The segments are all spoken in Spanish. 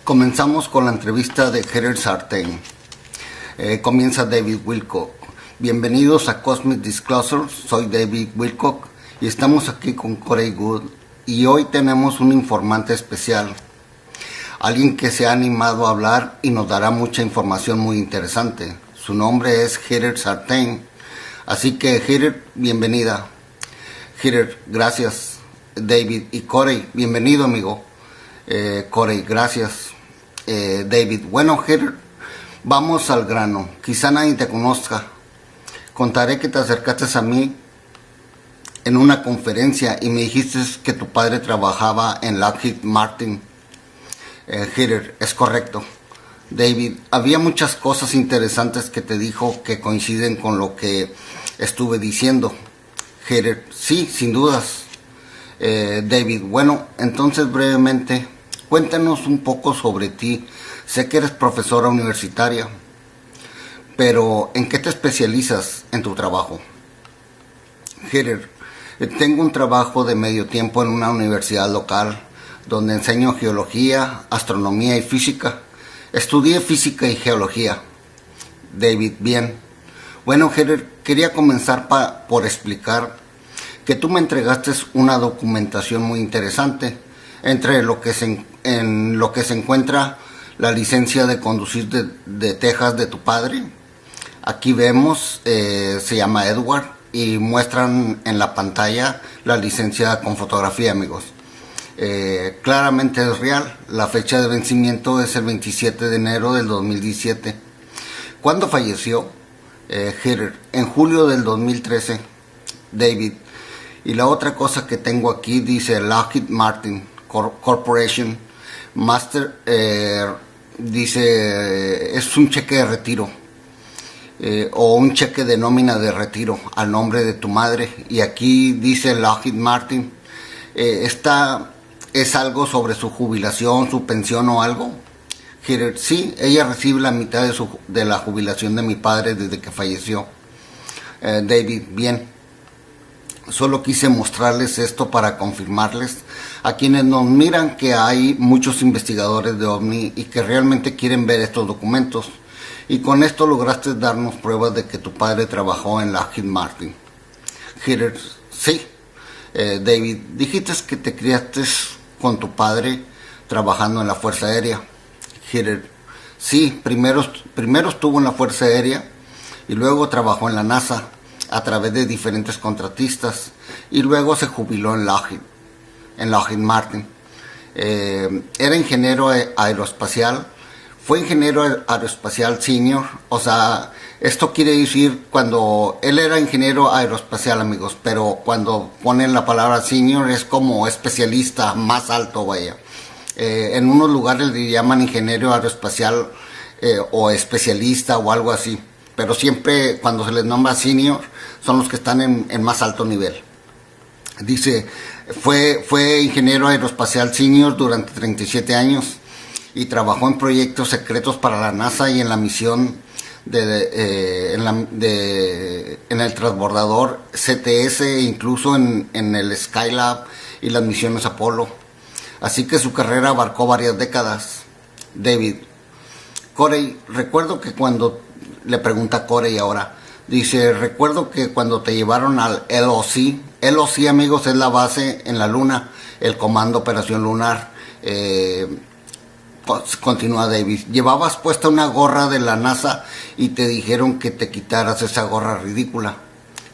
Comenzamos con la entrevista de Gerard Sartain. Comienza David Wilcock. Bienvenidos a Cosmic Disclosure, soy David Wilcock y estamos aquí con Corey Goode y hoy tenemos un informante especial, alguien que se ha animado a hablar y nos dará mucha información muy interesante. Su nombre es Gerard Sartain, así que Gerard, bienvenida. Gerard, gracias. David y Corey, bienvenido amigo. Corey, gracias. David, bueno Gerard, vamos al grano, quizá nadie te conozca. Contaré que te acercaste a mí en una conferencia y me dijiste que tu padre trabajaba en Lockheed Martin. Gerard, es correcto. David, había muchas cosas interesantes que te dijo que coinciden con lo que estuve diciendo. Gerard, sí, sin dudas. David, bueno, entonces brevemente, cuéntanos un poco sobre ti. Sé que eres profesora universitaria, pero ¿en qué te especializas en tu trabajo? Gerard, tengo un trabajo de medio tiempo en una universidad local, donde enseño geología, astronomía y física. Estudié física y geología. David, bien. Bueno, Gerard, quería comenzar por explicar que tú me entregaste una documentación muy interesante, entre lo que en lo que se encuentra la licencia de conducir de Texas de tu padre. Aquí vemos, se llama Edward, y muestran en la pantalla la licencia con fotografía, amigos. Claramente es real, la fecha de vencimiento es el 27 de enero del 2017. ¿Cuándo falleció? Gerard, en julio del 2013. David, y la otra cosa que tengo aquí dice Lockheed Martin Corporation Master, dice es un cheque de retiro o un cheque de nómina de retiro al nombre de tu madre, y aquí dice Lockheed Martin. ¿Esta es algo sobre su jubilación, su pensión o algo? Gerard, sí, ella recibe la mitad de la jubilación de mi padre desde que falleció. David, bien. Solo quise mostrarles esto para confirmarles a quienes nos miran que hay muchos investigadores de OVNI y que realmente quieren ver estos documentos. Y con esto lograste darnos pruebas de que tu padre trabajó en Lockheed Martin. Gerard, sí. David, dijiste que te criaste con tu padre trabajando en la Fuerza Aérea. Gerard, sí, primero estuvo en la Fuerza Aérea y luego trabajó en la NASA a través de diferentes contratistas y luego se jubiló en Lockheed Martin. Era ingeniero aeroespacial, fue ingeniero aeroespacial senior, o sea, esto quiere decir cuando él era ingeniero aeroespacial, amigos, pero cuando ponen la palabra senior es como especialista más alto, vaya. En unos lugares le llaman ingeniero aeroespacial o especialista o algo así, pero siempre cuando se les nombra senior son los que están en más alto nivel. Dice, fue ingeniero aeroespacial senior durante 37 años y trabajó en proyectos secretos para la NASA y en la misión en el transbordador CTS, incluso en el Skylab y las misiones Apolo. Así que su carrera abarcó varias décadas. David, Corey, recuerdo que cuando le pregunta Corey ahora, dice, recuerdo que cuando te llevaron al LOC, amigos, es la base en la Luna, el Comando Operación Lunar. Continúa David, llevabas puesta una gorra de la NASA y te dijeron que te quitaras esa gorra ridícula.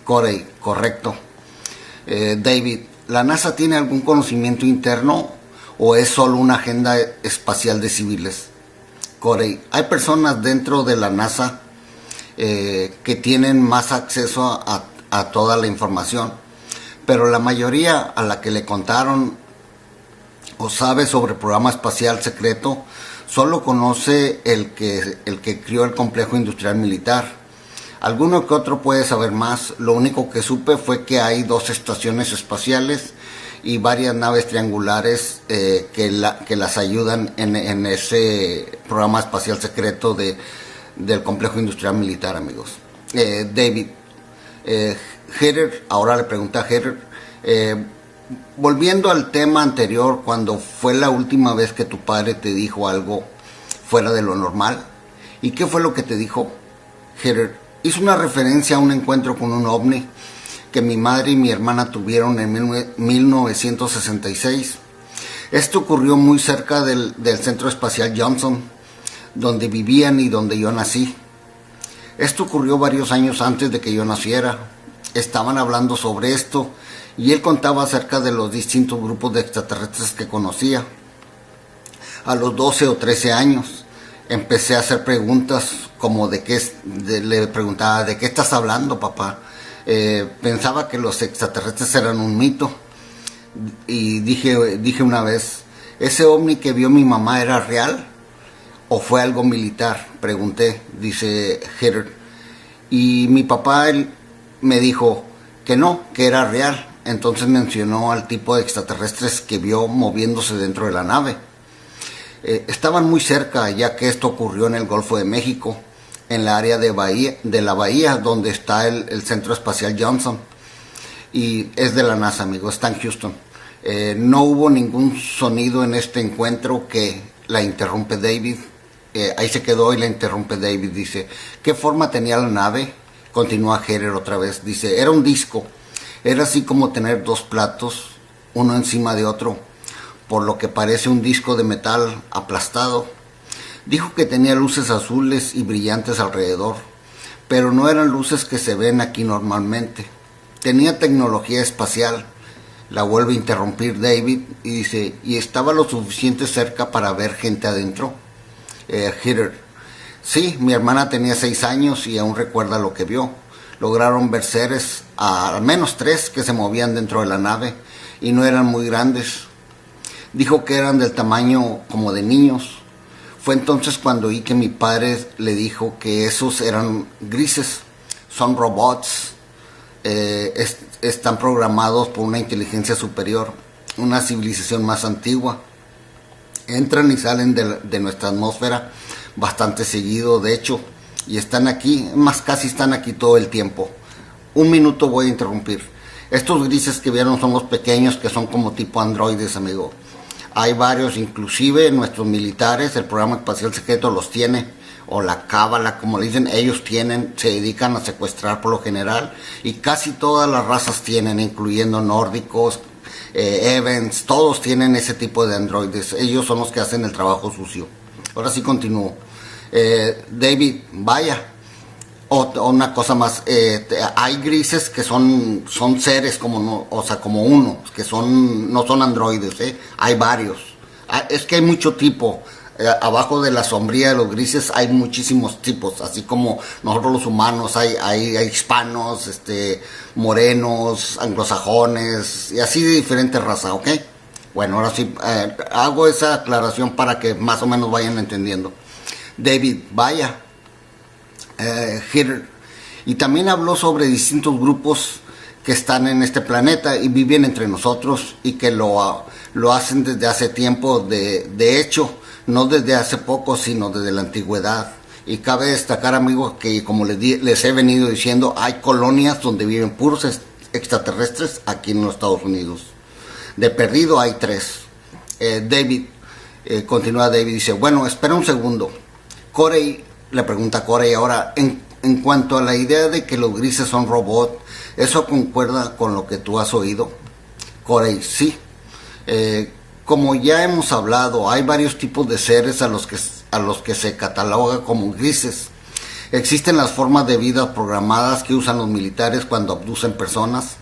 Corey, correcto. David, ¿la NASA tiene algún conocimiento interno o es solo una agenda espacial de civiles? Corey, hay personas dentro de la NASA que tienen más acceso a toda la información, pero la mayoría a la que le contaron o sabe sobre el programa espacial secreto solo conoce el que crió el complejo industrial militar. Alguno que otro puede saber más. Lo único que supe fue que hay 2 estaciones espaciales y varias naves triangulares que las ayudan en ese programa espacial secreto del complejo industrial militar, amigos. David, Gerard, ahora le pregunta a Gerard, volviendo al tema anterior, cuando fue la última vez que tu padre te dijo algo fuera de lo normal, ¿y qué fue lo que te dijo? Heather hizo una referencia a un encuentro con un ovni que mi madre y mi hermana tuvieron en 1966. Esto ocurrió muy cerca del Centro Espacial Johnson, donde vivían y donde yo nací. Esto ocurrió varios años antes de que yo naciera. Estaban hablando sobre esto y él contaba acerca de los distintos grupos de extraterrestres que conocía. A los 12 o 13 años empecé a hacer preguntas como le preguntaba, ¿de qué estás hablando, papá? Pensaba que los extraterrestres eran un mito. Y dije una vez, ¿ese ovni que vio mi mamá era real o fue algo militar? Pregunté, dice Heather. Y mi papá me dijo que no, que era real. Entonces mencionó al tipo de extraterrestres que vio moviéndose dentro de la nave. Estaban muy cerca, ya que esto ocurrió en el Golfo de México, en la área de la bahía donde está el Centro Espacial Johnson. Y es de la NASA, amigo, está en Houston. No hubo ningún sonido en este encuentro que la interrumpe David. Ahí se quedó y la interrumpe David. Dice, ¿qué forma tenía la nave? Continúa Heather otra vez. Dice, era un disco. Era así como tener dos platos, uno encima de otro, por lo que parece un disco de metal aplastado. Dijo que tenía luces azules y brillantes alrededor, pero no eran luces que se ven aquí normalmente. Tenía tecnología espacial. La vuelve a interrumpir David y dice, ¿y estaba lo suficiente cerca para ver gente adentro? Heather, sí, mi hermana tenía 6 años y aún recuerda lo que vio. Lograron ver seres, al menos 3, que se movían dentro de la nave y no eran muy grandes. Dijo que eran del tamaño como de niños. Fue entonces cuando oí que mi padre le dijo que esos eran grises, son robots. Están programados por una inteligencia superior, una civilización más antigua. Entran y salen de nuestra atmósfera bastante seguido, de hecho, y están aquí, casi están aquí todo el tiempo. Un minuto voy a interrumpir. Estos grises que vieron son los pequeños, que son como tipo androides, amigo. Hay varios, inclusive nuestros militares, el programa espacial secreto los tiene, o la cábala, como le dicen, ellos se dedican a secuestrar por lo general, y casi todas las razas tienen, incluyendo nórdicos, Evans, todos tienen ese tipo de androides. Ellos son los que hacen el trabajo sucio. Ahora sí continúo. David, vaya, una cosa más, hay grises que son seres como uno, que no son androides, hay varios. Es que hay mucho tipo. Abajo de la sombría de los grises hay muchísimos tipos, así como nosotros los humanos hay hispanos, morenos, anglosajones y así de diferentes razas, ¿ok? Bueno, ahora sí, hago esa aclaración para que más o menos vayan entendiendo. David, vaya, Heather, y también habló sobre distintos grupos que están en este planeta y viven entre nosotros y que lo hacen desde hace tiempo, de hecho, no desde hace poco, sino desde la antigüedad. Y cabe destacar, amigos, que como les he venido diciendo, hay colonias donde viven puros extraterrestres aquí en los Estados Unidos. De perdido hay 3. David, continúa David, dice, bueno, espera un segundo. Corey, le pregunta a Corey ahora, en cuanto a la idea de que los grises son robots, ¿eso concuerda con lo que tú has oído? Corey, sí. Como ya hemos hablado, hay varios tipos de seres a los que se cataloga como grises. Existen las formas de vida programadas que usan los militares cuando abducen personas.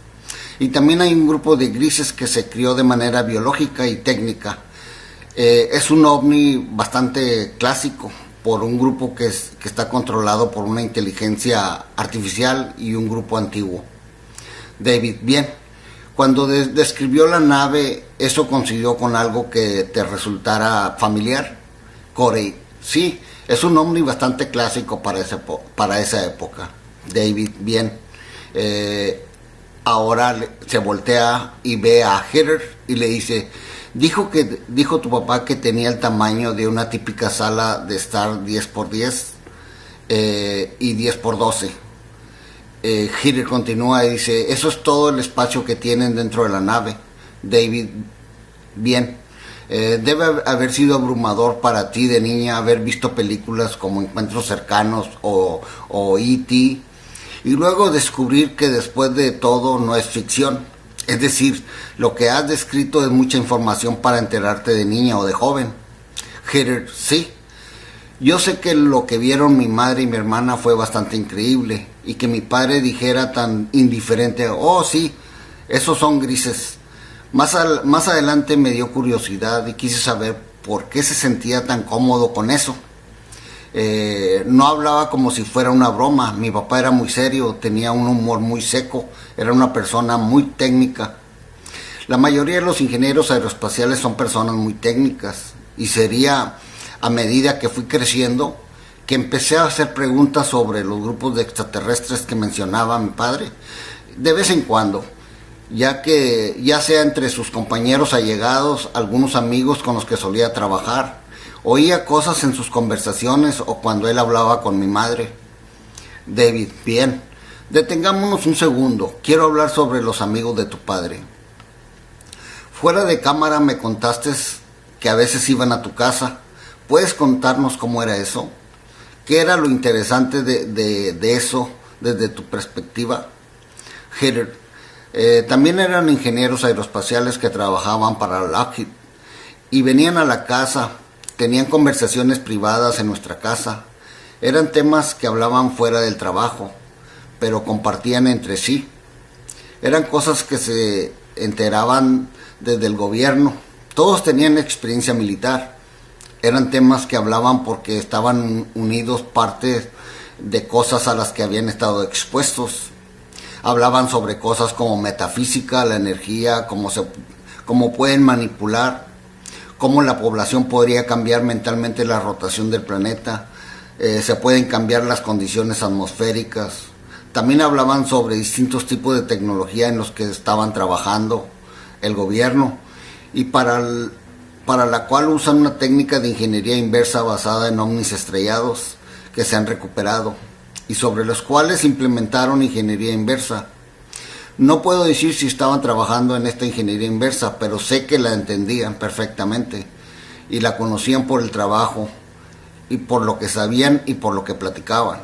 Y también hay un grupo de grises que se crió de manera biológica y técnica. Es un ovni bastante clásico por un grupo que está controlado por una inteligencia artificial y un grupo antiguo. David, bien. Cuando describió la nave, ¿eso coincidió con algo que te resultara familiar? Corey, sí, es un ovni bastante clásico para esa época. David, bien. Ahora se voltea y ve a Heather y le dice, dijo tu papá que tenía el tamaño de una típica sala de estar 10x10 y 10x12. Heather continúa y dice, eso es todo el espacio que tienen dentro de la nave. David, bien. Debe haber sido abrumador para ti de niña haber visto películas como Encuentros Cercanos o E.T. y luego descubrir que después de todo no es ficción. Es decir, lo que has descrito es mucha información para enterarte de niña o de joven. Heather, sí. Yo sé que lo que vieron mi madre y mi hermana fue bastante increíble y que mi padre dijera tan indiferente, oh sí, esos son grises. Más adelante me dio curiosidad y quise saber por qué se sentía tan cómodo con eso. No hablaba como si fuera una broma. Mi papá era muy serio, tenía un humor muy seco, era una persona muy técnica. La mayoría de los ingenieros aeroespaciales son personas muy técnicas y sería a medida que fui creciendo que empecé a hacer preguntas sobre los grupos de extraterrestres que mencionaba mi padre de vez en cuando, ya sea entre sus compañeros allegados, algunos amigos con los que solía trabajar, oía cosas en sus conversaciones o cuando él hablaba con mi madre. David, bien, detengámonos un segundo, quiero hablar sobre los amigos de tu padre. Fuera de cámara me contaste que a veces iban a tu casa. ¿Puedes contarnos cómo era eso? ¿Qué era lo interesante de eso desde tu perspectiva? Heather, también eran ingenieros aeroespaciales que trabajaban para Lockheed y venían a la casa, tenían conversaciones privadas en nuestra casa. Eran temas que hablaban fuera del trabajo, pero compartían entre sí. Eran cosas que se enteraban desde el gobierno. Todos tenían experiencia militar. Eran temas que hablaban porque estaban unidos parte de cosas a las que habían estado expuestos. Hablaban sobre cosas como metafísica, la energía, cómo pueden manipular, cómo la población podría cambiar mentalmente la rotación del planeta, se pueden cambiar las condiciones atmosféricas. También hablaban sobre distintos tipos de tecnología en los que estaban trabajando el gobierno y para la cual usan una técnica de ingeniería inversa basada en ovnis estrellados que se han recuperado y sobre los cuales implementaron ingeniería inversa. No puedo decir si estaban trabajando en esta ingeniería inversa, pero sé que la entendían perfectamente y la conocían por el trabajo y por lo que sabían y por lo que platicaban.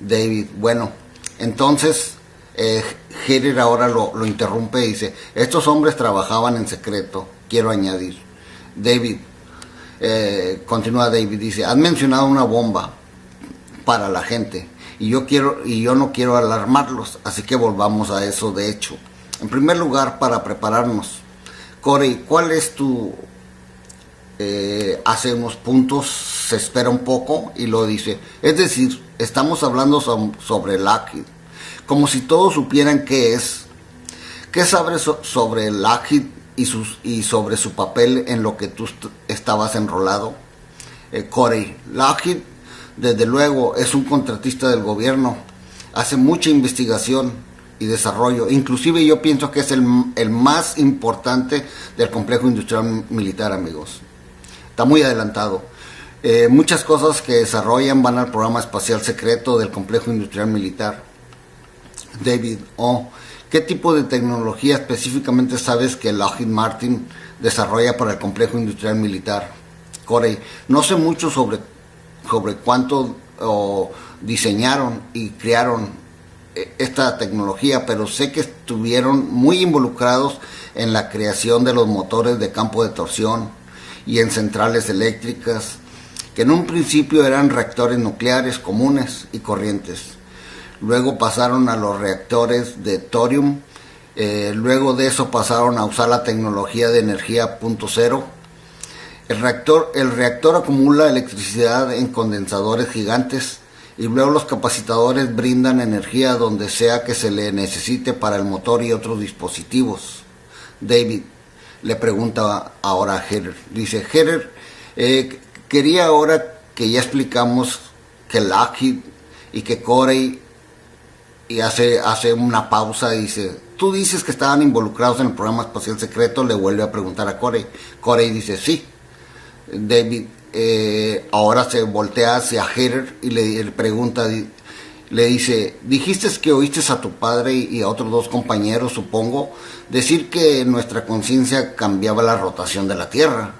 David, bueno, entonces Heather ahora lo interrumpe y dice, estos hombres trabajaban en secreto, quiero añadir. David, continúa David, dice, has mencionado una bomba para la gente y yo no quiero alarmarlos, así que volvamos a eso de hecho. En primer lugar, para prepararnos, Corey, ¿cuál es tu hace unos puntos, se espera un poco y lo dice, es decir, estamos hablando sobre Lockheed, como si todos supieran qué es. ¿Qué sabes sobre Lockheed y sobre su papel en lo que tú estabas enrolado? Corey, Lockheed desde luego es un contratista del gobierno, hace mucha investigación y desarrollo, inclusive yo pienso que es el más importante del complejo industrial militar, amigos. Está muy adelantado. Muchas cosas que desarrollan van al programa espacial secreto del complejo industrial militar. David, ¿qué tipo de tecnología específicamente sabes que Lockheed Martin desarrolla para el complejo industrial militar? Corey, no sé mucho sobre cuánto diseñaron y crearon esta tecnología, pero sé que estuvieron muy involucrados en la creación de los motores de campo de torsión y en centrales eléctricas, que en un principio eran reactores nucleares comunes y corrientes. Luego pasaron a los reactores de thorium, luego de eso pasaron a usar la tecnología de energía punto cero. El reactor acumula electricidad en condensadores gigantes y luego los capacitadores brindan energía donde sea que se le necesite para el motor y otros dispositivos. David le pregunta ahora a Heather. Dice, Heather, quería ahora que ya explicamos que Lockheed y que Corey, y hace una pausa y dice, tú dices que estaban involucrados en el programa espacial secreto, le vuelve a preguntar a Corey. Corey dice, sí. David ahora se voltea hacia Heather y le pregunta, Le dice, dijiste que oíste a tu padre y a otros dos compañeros, supongo, decir que nuestra conciencia cambiaba la rotación de la Tierra.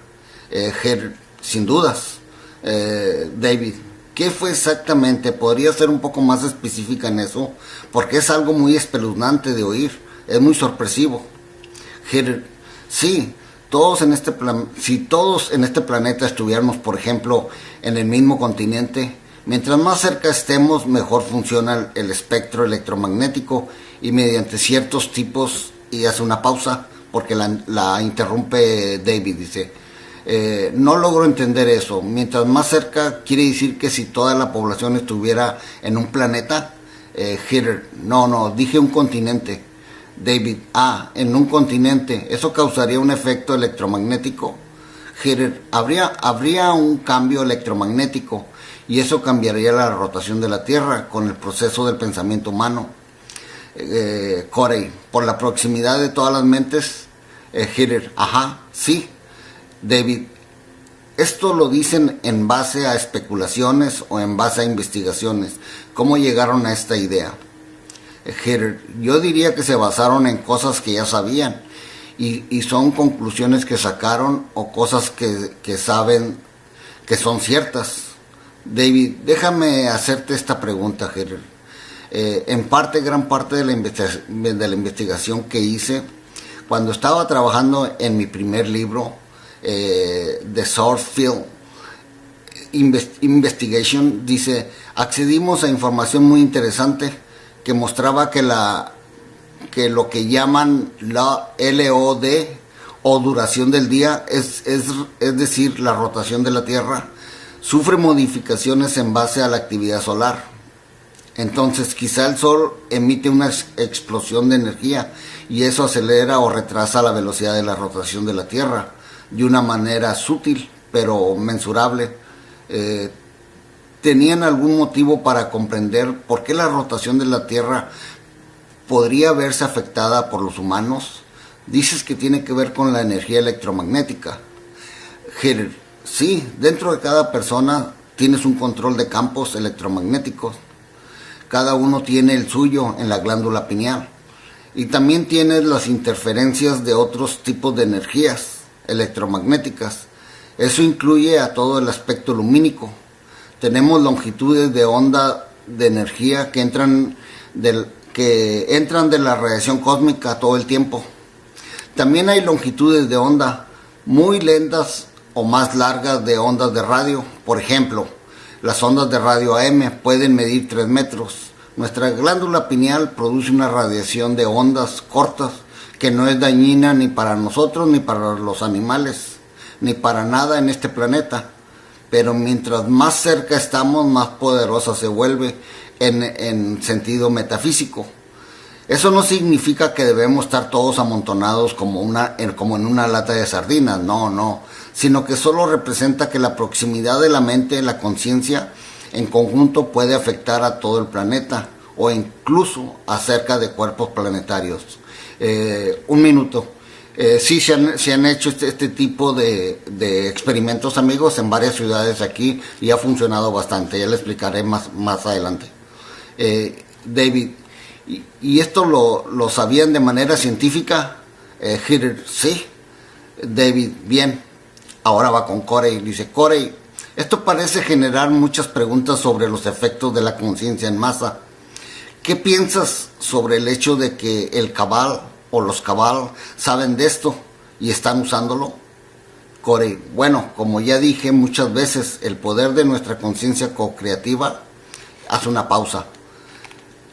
Sin dudas. David, ¿qué fue exactamente? ¿Podría ser un poco más específica en eso? Porque es algo muy espeluznante de oír, es muy sorpresivo. Sí, si todos en este planeta estuviéramos, por ejemplo, en el mismo continente, mientras más cerca estemos, mejor funciona el espectro electromagnético y mediante ciertos tipos, y hace una pausa porque la interrumpe David, dice, no logro entender eso. Mientras más cerca, quiere decir que si toda la población estuviera en un planeta. No, dije un continente. David, en un continente, ¿eso causaría un efecto electromagnético? Habría un cambio electromagnético y eso cambiaría la rotación de la Tierra con el proceso del pensamiento humano. Corey, por la proximidad de todas las mentes. Sí. David, ¿esto lo dicen en base a especulaciones o en base a investigaciones? ¿Cómo llegaron a esta idea? Yo diría que se basaron en cosas que ya sabían y son conclusiones que sacaron o cosas que saben que son ciertas. David, déjame hacerte esta pregunta, gran parte de la investigación que hice cuando estaba trabajando en mi primer libro, The Source Field Investigation, dice, accedimos a información muy interesante que mostraba que lo que llaman la LOD o duración del día, es decir, la rotación de la Tierra, sufre modificaciones en base a la actividad solar. Entonces quizá el Sol emite una explosión de energía y eso acelera o retrasa la velocidad de la rotación de la Tierra de una manera sutil pero mensurable. ¿Tenían algún motivo para comprender por qué la rotación de la Tierra podría verse afectada por los humanos? Dices que tiene que ver con la energía electromagnética. Sí, dentro de cada persona tienes un control de campos electromagnéticos. Cada uno tiene el suyo en la glándula pineal. Y también tienes las interferencias de otros tipos de energías electromagnéticas. Eso incluye a todo el aspecto lumínico. Tenemos longitudes de onda de energía que entran de la radiación cósmica todo el tiempo. También hay longitudes de onda muy lentas o más largas de ondas de radio. Por ejemplo, las ondas de radio AM pueden medir 3 metros. Nuestra glándula pineal produce una radiación de ondas cortas que no es dañina ni para nosotros, ni para los animales, ni para nada en este planeta. Pero mientras más cerca estamos, más poderosa se vuelve en sentido metafísico. Eso no significa que debemos estar todos amontonados como en una lata de sardinas, no, sino que solo representa que la proximidad de la mente, la conciencia, en conjunto puede afectar a todo el planeta o incluso acerca de cuerpos planetarios. Un minuto. Sí, se han hecho este tipo de experimentos, amigos, en varias ciudades aquí y ha funcionado bastante. Ya le explicaré más adelante. David, ¿y esto lo sabían de manera científica? Sí. David, bien. Ahora va con Corey. Dice, Corey, esto parece generar muchas preguntas sobre los efectos de la conciencia en masa. ¿Qué piensas sobre el hecho de que el Cabal o los Cabal saben de esto y están usándolo? Corey, bueno, como ya dije muchas veces, el poder de nuestra conciencia co-creativa. Hace una pausa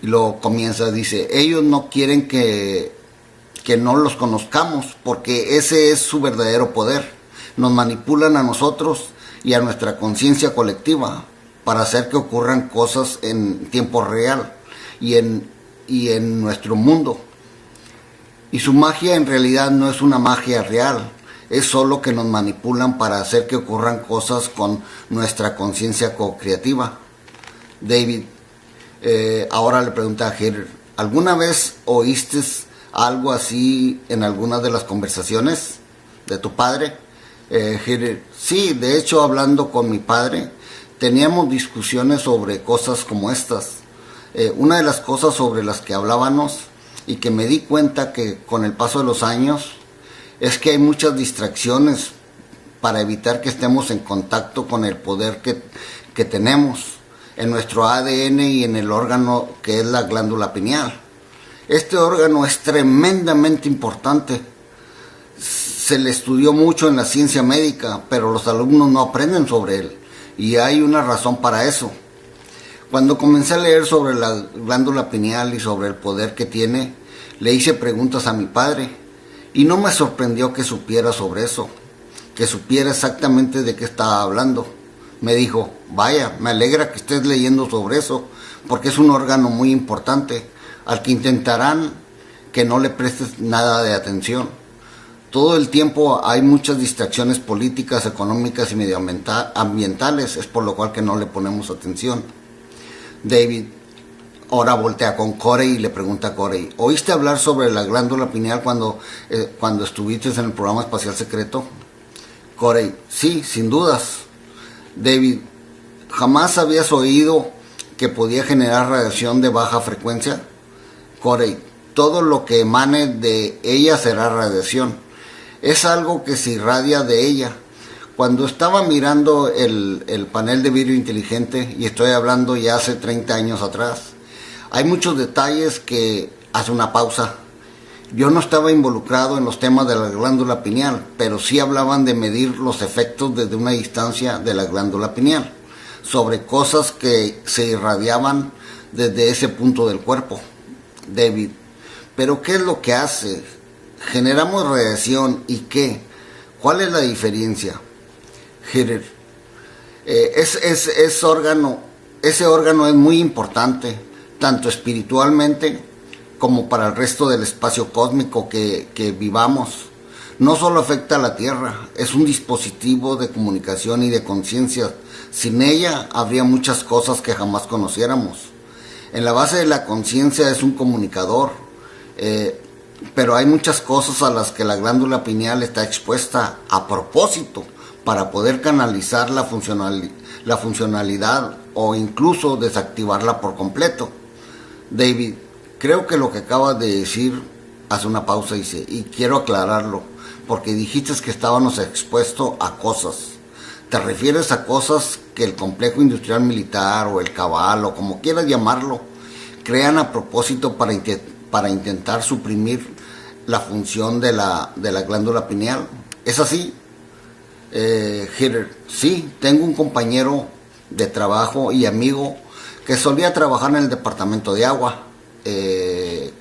y luego comienza, dice, ellos no quieren que no los conozcamos porque ese es su verdadero poder. Nos manipulan a nosotros y a nuestra conciencia colectiva para hacer que ocurran cosas en tiempo real y en nuestro mundo. Y su magia en realidad no es una magia real, es solo que nos manipulan para hacer que ocurran cosas con nuestra conciencia co-creativa. David, ahora le pregunta a Heather, ¿alguna vez oíste algo así en alguna de las conversaciones de tu padre? Heather, sí, de hecho hablando con mi padre teníamos discusiones sobre cosas como estas. Una de las cosas sobre las que hablábamos y que me di cuenta que con el paso de los años es que hay muchas distracciones para evitar que estemos en contacto con el poder que tenemos en nuestro ADN y en el órgano que es la glándula pineal. Este órgano es tremendamente importante. Se le estudió mucho en la ciencia médica, pero los alumnos no aprenden sobre él. Y hay una razón para eso. Cuando comencé a leer sobre la glándula pineal y sobre el poder que tiene, le hice preguntas a mi padre. Y no me sorprendió que supiera sobre eso, que supiera exactamente de qué estaba hablando. Me dijo, vaya, me alegra que estés leyendo sobre eso, porque es un órgano muy importante, al que intentarán que no le prestes nada de atención. Todo el tiempo hay muchas distracciones políticas, económicas y medioambientales, es por lo cual que no le ponemos atención. David ahora voltea con Corey y le pregunta a Corey, ¿oíste hablar sobre la glándula pineal cuando estuviste en el programa espacial secreto? Corey, sí, sin dudas. David, ¿jamás habías oído que podía generar radiación de baja frecuencia? Corey, todo lo que emane de ella será radiación. Es algo que se irradia de ella. Cuando estaba mirando el panel de vidrio inteligente, y estoy hablando ya hace 30 años atrás, hay muchos detalles que hace una pausa. Yo no estaba involucrado en los temas de la glándula pineal, pero sí hablaban de medir los efectos desde una distancia de la glándula pineal, sobre cosas que se irradiaban desde ese punto del cuerpo. David, ¿pero qué es lo que hace? Generamos radiación, ¿y qué? ¿Cuál es la diferencia? Heather, ese órgano es muy importante, tanto espiritualmente como para el resto del espacio cósmico que vivamos. No solo afecta a la Tierra, es un dispositivo de comunicación y de conciencia. Sin ella habría muchas cosas que jamás conociéramos. En la base de la conciencia es un comunicador, pero hay muchas cosas a las que la glándula pineal está expuesta a propósito para poder canalizar la funcionalidad o incluso desactivarla por completo. David, creo que lo que acabas de decir, hace una pausa y dice, y quiero aclararlo, porque dijiste que estábamos expuestos a cosas. ¿Te refieres a cosas que el complejo industrial militar o el cabal o como quieras llamarlo, crean a propósito para intentar suprimir la función de la glándula pineal? ¿Es así? Heather, sí, tengo un compañero de trabajo y amigo que solía trabajar en el departamento de agua.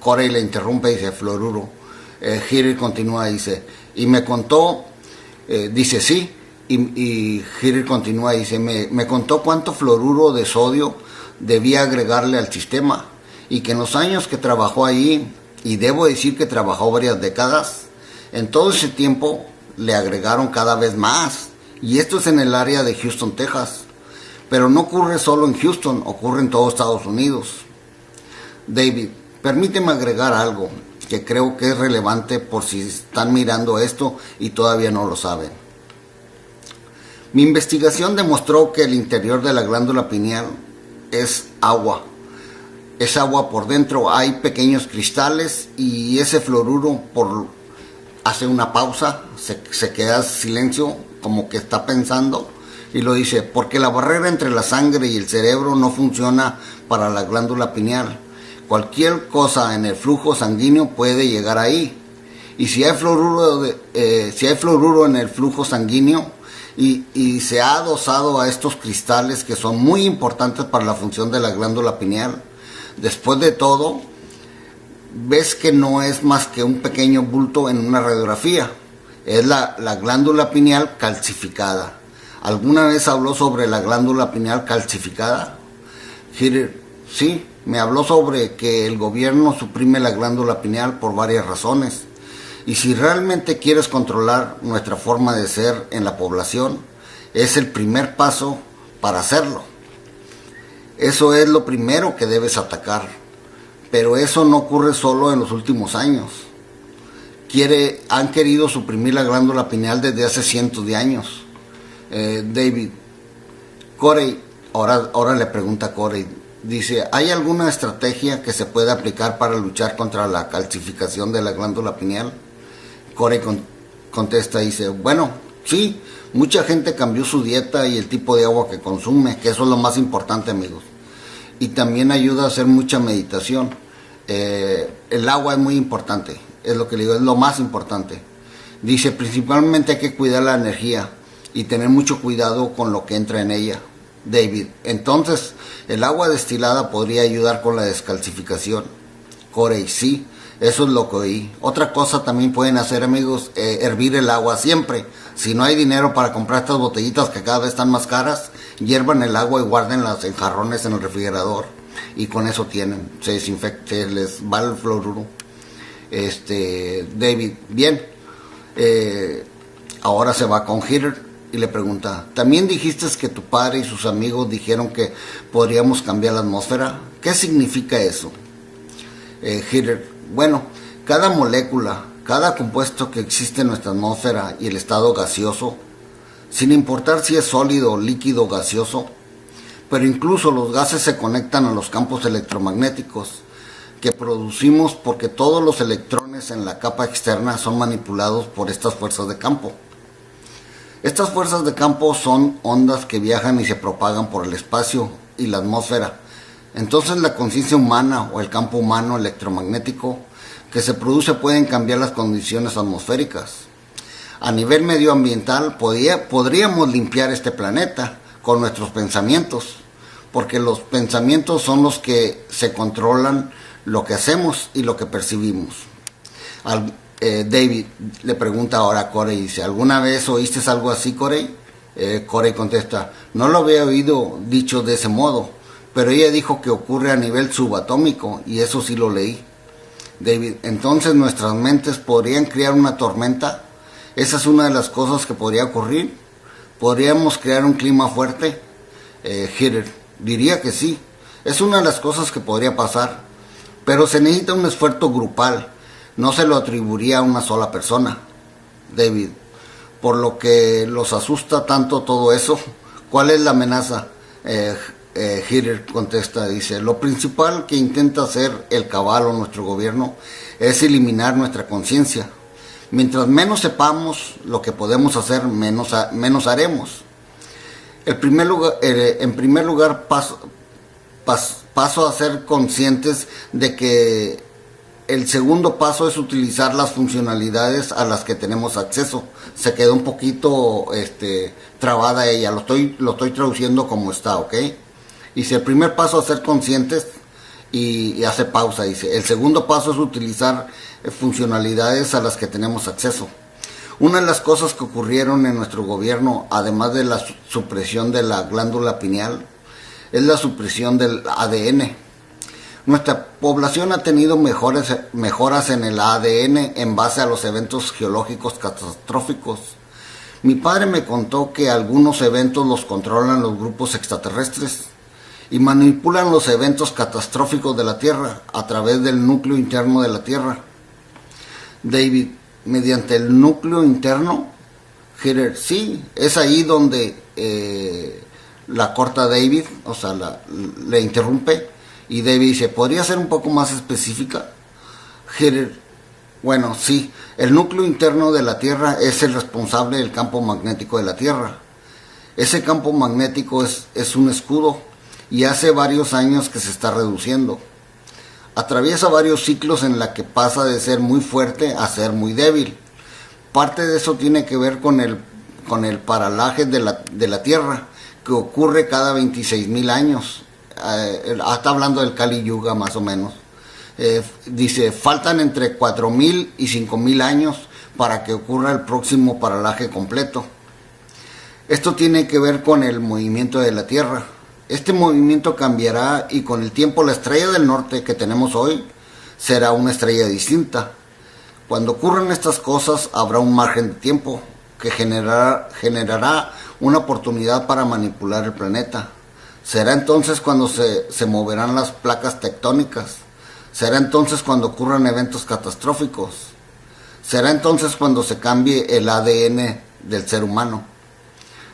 Corey le interrumpe y dice, fluoruro. Heather continúa y dice, y me contó, dice sí, y Heather continúa y dice, me contó cuánto fluoruro de sodio debía agregarle al sistema, y que en los años que trabajó ahí, y debo decir que trabajó varias décadas, en todo ese tiempo le agregaron cada vez más, y esto es en el área de Houston, Texas, pero no ocurre solo en Houston, ocurre en todo Estados Unidos. David, permíteme agregar algo que creo que es relevante por si están mirando esto y todavía no lo saben. Mi investigación demostró que el interior de la glándula pineal es agua. Es agua por dentro, hay pequeños cristales y ese fluoruro hace una pausa, se queda silencio, como que está pensando, y lo dice, porque la barrera entre la sangre y el cerebro no funciona para la glándula pineal. Cualquier cosa en el flujo sanguíneo puede llegar ahí. Y si hay fluoruro en el flujo sanguíneo y se ha adosado a estos cristales que son muy importantes para la función de la glándula pineal, después de todo, ves que no es más que un pequeño bulto en una radiografía. Es la glándula pineal calcificada. ¿Alguna vez habló sobre la glándula pineal calcificada? Sí, me habló sobre que el gobierno suprime la glándula pineal por varias razones. Y si realmente quieres controlar nuestra forma de ser en la población, es el primer paso para hacerlo. Eso es lo primero que debes atacar. Pero eso no ocurre solo en los últimos años. Han querido suprimir la glándula pineal desde hace cientos de años. David, Corey, ahora le pregunta a Corey, Dice, ¿hay alguna estrategia que se pueda aplicar para luchar contra la calcificación de la glándula pineal? Corey contesta, dice, bueno, sí, mucha gente cambió su dieta y el tipo de agua que consume, que eso es lo más importante, amigos. Y también ayuda a hacer mucha meditación. El agua es muy importante, es lo que le digo, es lo más importante. Dice, principalmente hay que cuidar la energía y tener mucho cuidado con lo que entra en ella. David, entonces, ¿el agua destilada podría ayudar con la descalcificación? Corey, sí, eso es lo que oí. Otra cosa también pueden hacer, amigos, hervir el agua siempre. Si no hay dinero para comprar estas botellitas que cada vez están más caras, hiervan el agua y guárdenlas en jarrones en el refrigerador. Y con eso tienen, se desinfecta, se les va el fluoruro. David, bien, ahora se va con Heather y le pregunta, ¿también dijiste que tu padre y sus amigos dijeron que podríamos cambiar la atmósfera? ¿Qué significa eso? Heather, bueno, cada molécula, cada compuesto que existe en nuestra atmósfera y el estado gaseoso, sin importar si es sólido, líquido o gaseoso, pero incluso los gases se conectan a los campos electromagnéticos que producimos porque todos los electrones en la capa externa son manipulados por estas fuerzas de campo. Estas fuerzas de campo son ondas que viajan y se propagan por el espacio y la atmósfera. Entonces la conciencia humana o el campo humano electromagnético que se produce pueden cambiar las condiciones atmosféricas. A nivel medioambiental podríamos limpiar este planeta con nuestros pensamientos, porque los pensamientos son los que se controlan lo que hacemos y lo que percibimos. David le pregunta ahora a Corey, dice, ¿alguna vez oíste algo así, Corey? Corey contesta, no lo había oído dicho de ese modo, pero ella dijo que ocurre a nivel subatómico y eso sí lo leí. David, entonces nuestras mentes podrían crear una tormenta. Esa es una de las cosas que podría ocurrir. ¿Podríamos crear un clima fuerte? Heather, diría que sí. Es una de las cosas que podría pasar, pero se necesita un esfuerzo grupal. No se lo atribuiría a una sola persona. David, por lo que los asusta tanto todo eso, ¿cuál es la amenaza? Heather contesta, dice, lo principal que intenta hacer el cabal o nuestro gobierno es eliminar nuestra conciencia. Mientras menos sepamos lo que podemos hacer, menos haremos. En primer lugar, paso a ser conscientes de que el segundo paso es utilizar las funcionalidades a las que tenemos acceso. Se quedó un poquito trabada ella, lo estoy traduciendo como está, ¿ok? Dice, el primer paso es ser conscientes y hace pausa, dice. El segundo paso es utilizar funcionalidades a las que tenemos acceso. Una de las cosas que ocurrieron en nuestro gobierno, además de la supresión de la glándula pineal, es la supresión del ADN. Nuestra población ha tenido mejoras en el ADN en base a los eventos geológicos catastróficos. Mi padre me contó que algunos eventos los controlan los grupos extraterrestres y manipulan los eventos catastróficos de la Tierra a través del núcleo interno de la Tierra. David, mediante el núcleo interno, Heather, sí, es ahí donde la corta David, o sea, le interrumpe, y David dice, ¿podría ser un poco más específica? Heather, bueno, sí, el núcleo interno de la Tierra es el responsable del campo magnético de la Tierra. Ese campo magnético es un escudo y hace varios años que se está reduciendo. Atraviesa varios ciclos en la que pasa de ser muy fuerte a ser muy débil. Parte de eso tiene que ver con el paralaje de la Tierra, que ocurre cada 26,000 años. Está hablando del Kali Yuga más o menos. Dice, faltan entre 4,000 y 5,000 años para que ocurra el próximo paralaje completo. Esto tiene que ver con el movimiento de la Tierra. Este movimiento cambiará y con el tiempo la estrella del norte que tenemos hoy será una estrella distinta. Cuando ocurran estas cosas habrá un margen de tiempo que generará una oportunidad para manipular el planeta. Será entonces cuando se moverán las placas tectónicas. Será entonces cuando ocurran eventos catastróficos. Será entonces cuando se cambie el ADN del ser humano.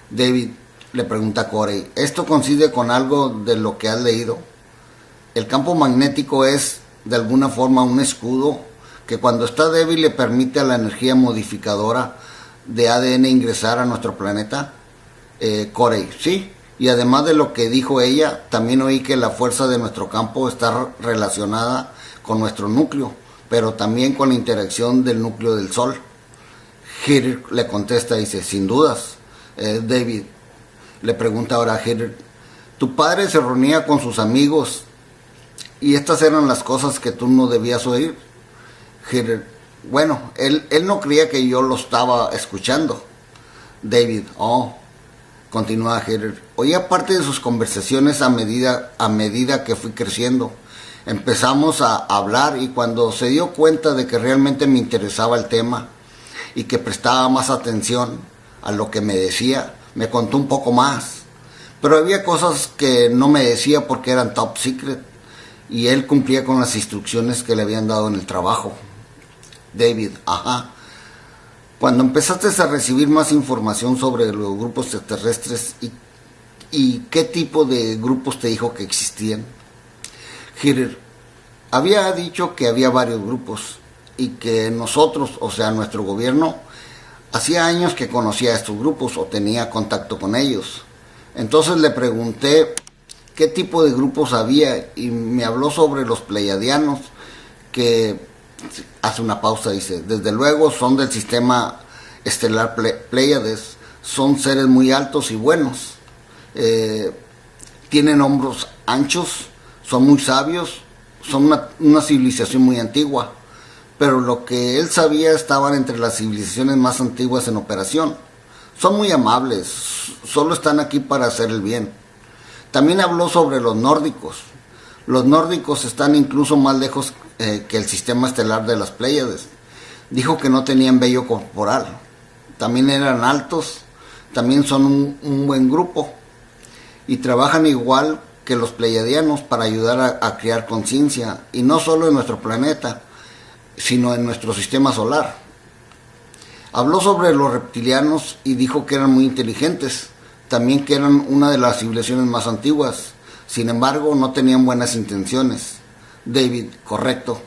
David le pregunta a Corey, ¿esto coincide con algo de lo que has leído? El campo magnético es de alguna forma un escudo que cuando está débil le permite a la energía modificadora de ADN ingresar a nuestro planeta. Corey, sí. Y además de lo que dijo ella, también oí que la fuerza de nuestro campo está relacionada con nuestro núcleo, pero también con la interacción del núcleo del Sol. Heather le contesta, dice, sin dudas. David le pregunta ahora a Heather, tu padre se reunía con sus amigos y estas eran las cosas que tú no debías oír. Heather, bueno, él no creía que yo lo estaba escuchando. David, continúa Heather, oía parte de sus conversaciones a medida que fui creciendo. Empezamos a hablar y cuando se dio cuenta de que realmente me interesaba el tema y que prestaba más atención a lo que me decía, me contó un poco más. Pero había cosas que no me decía porque eran top secret y él cumplía con las instrucciones que le habían dado en el trabajo. David, cuando empezaste a recibir más información sobre los grupos extraterrestres y qué tipo de grupos te dijo que existían. Heather, había dicho que había varios grupos y que nosotros, o sea, nuestro gobierno, hacía años que conocía a estos grupos o tenía contacto con ellos. Entonces le pregunté qué tipo de grupos había y me habló sobre los pleiadianos, que hace una pausa, dice, desde luego son del sistema estelar Pleiades, son seres muy altos y buenos, tienen hombros anchos, son muy sabios, son una civilización muy antigua, pero lo que él sabía estaban entre las civilizaciones más antiguas en operación. Son muy amables, solo están aquí para hacer el bien. También habló sobre los nórdicos. Los nórdicos están incluso más lejos que el sistema estelar de las Pléyades. Dijo que no tenían vello corporal. También eran altos, también son un buen grupo y trabajan igual que los pleiadianos para ayudar a crear conciencia, y no solo en nuestro planeta, sino en nuestro sistema solar. Habló sobre los reptilianos y dijo que eran muy inteligentes, también que eran una de las civilizaciones más antiguas, sin embargo no tenían buenas intenciones. David, correcto,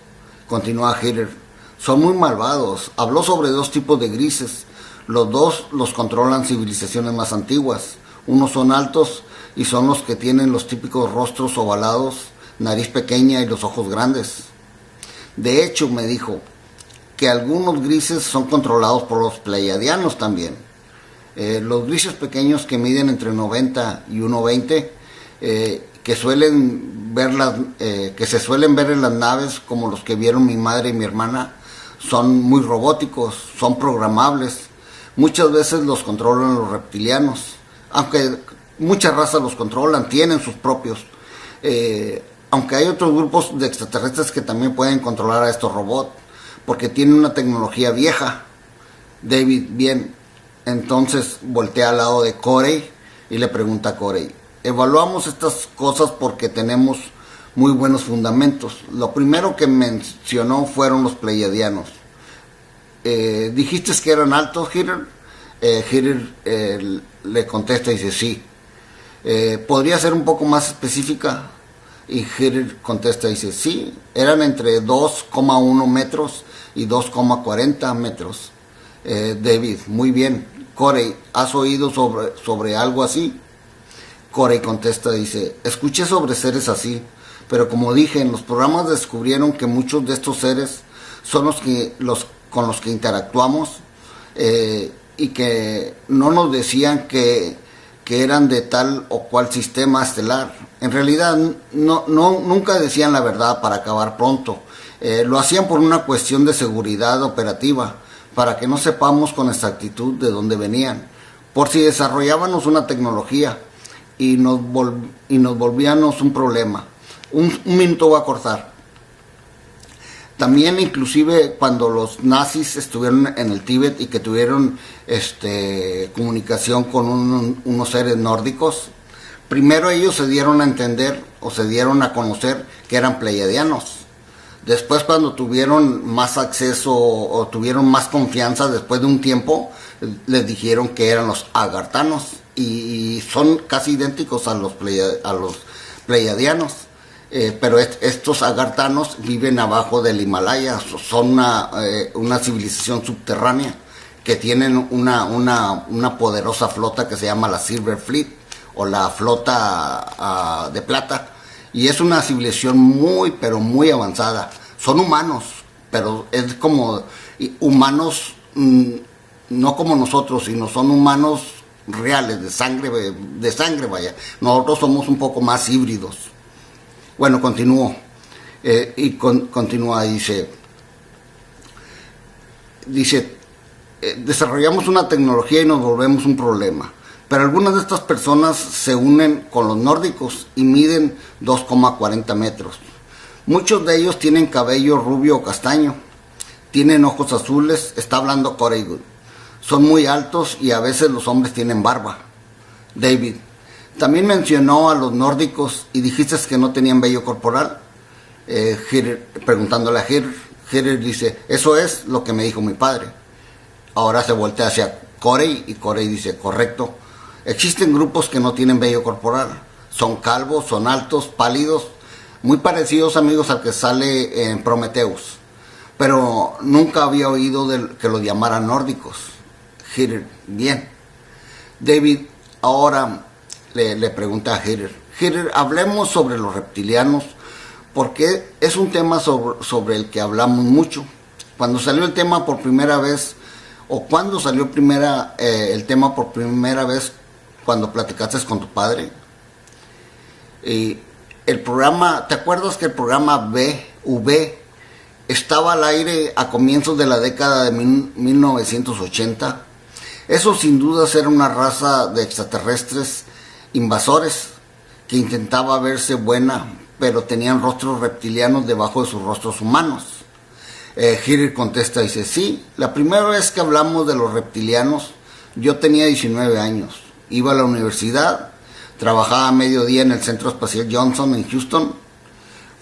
continúa Heather, son muy malvados. Habló sobre dos tipos de grises, los dos los controlan civilizaciones más antiguas, unos son altos y son los que tienen los típicos rostros ovalados, nariz pequeña y los ojos grandes. De hecho, me dijo que algunos grises son controlados por los pleiadianos también. Los grises pequeños que miden entre 90 y 1,20, que se suelen ver en las naves, como los que vieron mi madre y mi hermana, son muy robóticos, son programables. Muchas veces los controlan los reptilianos, aunque muchas razas los controlan, tienen sus propios. Aunque hay otros grupos de extraterrestres que también pueden controlar a estos robots, porque tienen una tecnología vieja. David, bien, entonces voltea al lado de Corey y le pregunta a Corey, evaluamos estas cosas porque tenemos muy buenos fundamentos. Lo primero que mencionó fueron los pleiadianos. ¿Dijiste que eran altos, Heather? Heather le contesta y dice, sí. ¿Podría ser un poco más específica? Y Heather contesta y dice, sí, eran entre 2,1 metros y 2,40 metros. David, muy bien. Corey, ¿has oído sobre algo así? Corey contesta y dice, escuché sobre seres así, pero como dije, en los programas descubrieron que muchos de estos seres son con los que interactuamos, y que no nos decían que eran de tal o cual sistema estelar. En realidad nunca decían la verdad para acabar pronto. Lo hacían por una cuestión de seguridad operativa, para que no sepamos con exactitud de dónde venían, por si desarrollábamos una tecnología y nos volvíamos un problema. Un minuto voy a cortar. También inclusive cuando los nazis estuvieron en el Tíbet y que tuvieron comunicación con unos seres nórdicos, primero ellos se dieron a entender o se dieron a conocer que eran pleiadianos. Después, cuando tuvieron más acceso o tuvieron más confianza después de un tiempo, les dijeron que eran los agartanos y son casi idénticos a los pleiadianos. pero estos agartanos viven abajo del Himalaya, son una civilización subterránea que tienen una poderosa flota que se llama la Silver Fleet o la flota de plata, y es una civilización muy pero muy avanzada. Son humanos, pero es como humanos, no como nosotros, sino son humanos reales, de sangre vaya. Nosotros somos un poco más híbridos. Bueno, continúo. Continúa, dice, desarrollamos una tecnología y nos volvemos un problema. Pero algunas de estas personas se unen con los nórdicos y miden 2,40 metros. Muchos de ellos tienen cabello rubio o castaño, tienen ojos azules, está hablando Corey Goode. Son muy altos y a veces los hombres tienen barba. David, también mencionó a los nórdicos y dijiste que no tenían vello corporal. Preguntándole a Heather dice, eso es lo que me dijo mi padre. Ahora se voltea hacia Corey y Corey dice, correcto. Existen grupos que no tienen vello corporal. Son calvos, son altos, pálidos, muy parecidos, amigos, al que sale en Prometheus. Pero nunca había oído que los llamaran nórdicos. Heather, bien. David ahora le pregunta a Heather, hablemos sobre los reptilianos, porque es un tema sobre el que hablamos mucho. Cuando salió el tema por primera vez, o cuando salió el tema por primera vez, cuando platicaste con tu padre, el programa, ¿te acuerdas que el programa V estaba al aire a comienzos de la década de 1980? Eso sin duda era una raza de extraterrestres invasores que intentaba verse buena, pero tenían rostros reptilianos debajo de sus rostros humanos. Heather contesta y dice, sí, la primera vez que hablamos de los reptilianos, yo tenía 19 años, iba a la universidad, trabajaba a mediodía en el Centro Espacial Johnson en Houston.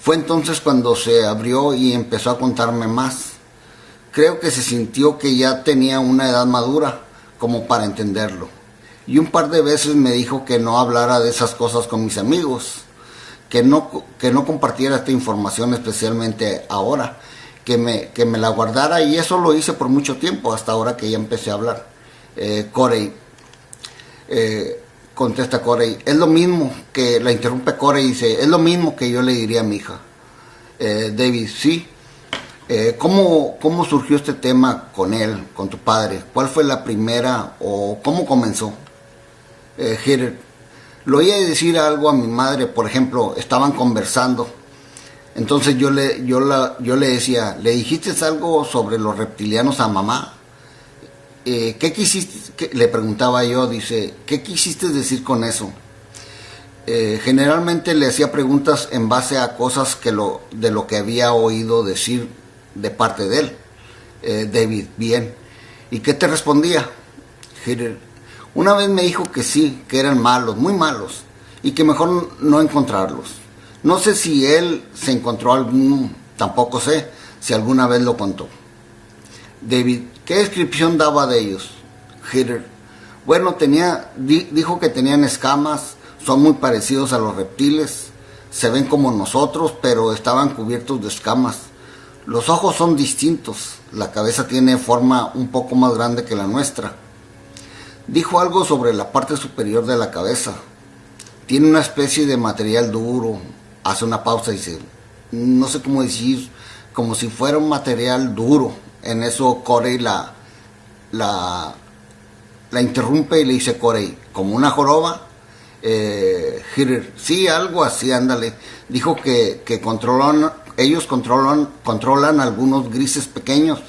Fue entonces cuando se abrió y empezó a contarme más. Creo que se sintió que ya tenía una edad madura como para entenderlo. Y un par de veces me dijo que no hablara de esas cosas con mis amigos, que no compartiera esta información, especialmente ahora, que me la guardara, y eso lo hice por mucho tiempo, hasta ahora que ya empecé a hablar. Corey, contesta Corey, es lo mismo que, la interrumpe Corey y dice, es lo mismo que yo le diría a mi hija. David, sí. ¿Cómo surgió este tema con él, con tu padre? ¿Cuál fue la primera o cómo comenzó? Heather, lo oía decir algo a mi madre, por ejemplo, estaban conversando. Entonces yo le decía, ¿le dijiste algo sobre los reptilianos a mamá? ¿Qué quisiste? Le preguntaba yo, dice, ¿qué quisiste decir con eso? Generalmente le hacía preguntas en base a cosas de lo que había oído decir de parte de él. David, bien. ¿Y qué te respondía? Heather, una vez me dijo que sí, que eran malos, muy malos, y que mejor no encontrarlos. No sé si él se encontró algún, tampoco sé si alguna vez lo contó. David, ¿qué descripción daba de ellos? Heather, bueno, dijo que tenían escamas, son muy parecidos a los reptiles, se ven como nosotros, pero estaban cubiertos de escamas. Los ojos son distintos, la cabeza tiene forma un poco más grande que la nuestra. Dijo algo sobre la parte superior de la cabeza. Tiene una especie de material duro. Hace una pausa y dice, no sé cómo decir, como si fuera un material duro. En eso Corey la interrumpe y le dice Corey, ¿como una joroba? Heather, sí, algo así, ándale. Dijo que ellos controlan algunos grises pequeños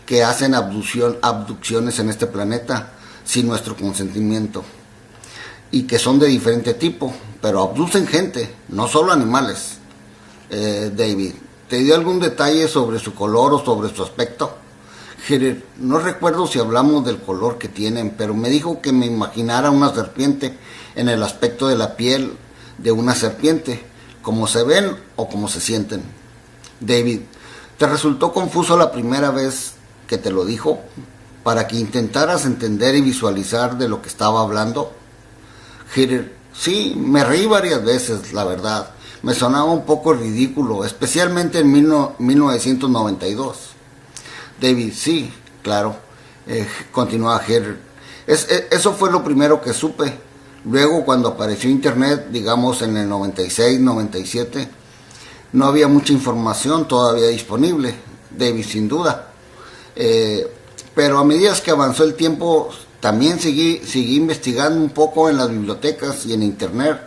que hacen abducciones en este planeta sin nuestro consentimiento, y que son de diferente tipo, pero abducen gente, no solo animales. David, ¿te dio algún detalle sobre su color o sobre su aspecto? Heather, no recuerdo si hablamos del color que tienen, pero me dijo que me imaginara una serpiente en el aspecto de la piel de una serpiente, como se ven o como se sienten. David, ¿te resultó confuso la primera vez que te lo dijo? Para que intentaras entender y visualizar de lo que estaba hablando. Heather, sí, me reí varias veces, la verdad, me sonaba un poco ridículo, especialmente en 1992. David, sí, claro, continúa Heather. Eso fue lo primero que supe. Luego, cuando apareció Internet, digamos en el 96, 97, no había mucha información todavía disponible, David, sin duda. Pero a medida que avanzó el tiempo, también seguí investigando un poco en las bibliotecas y en Internet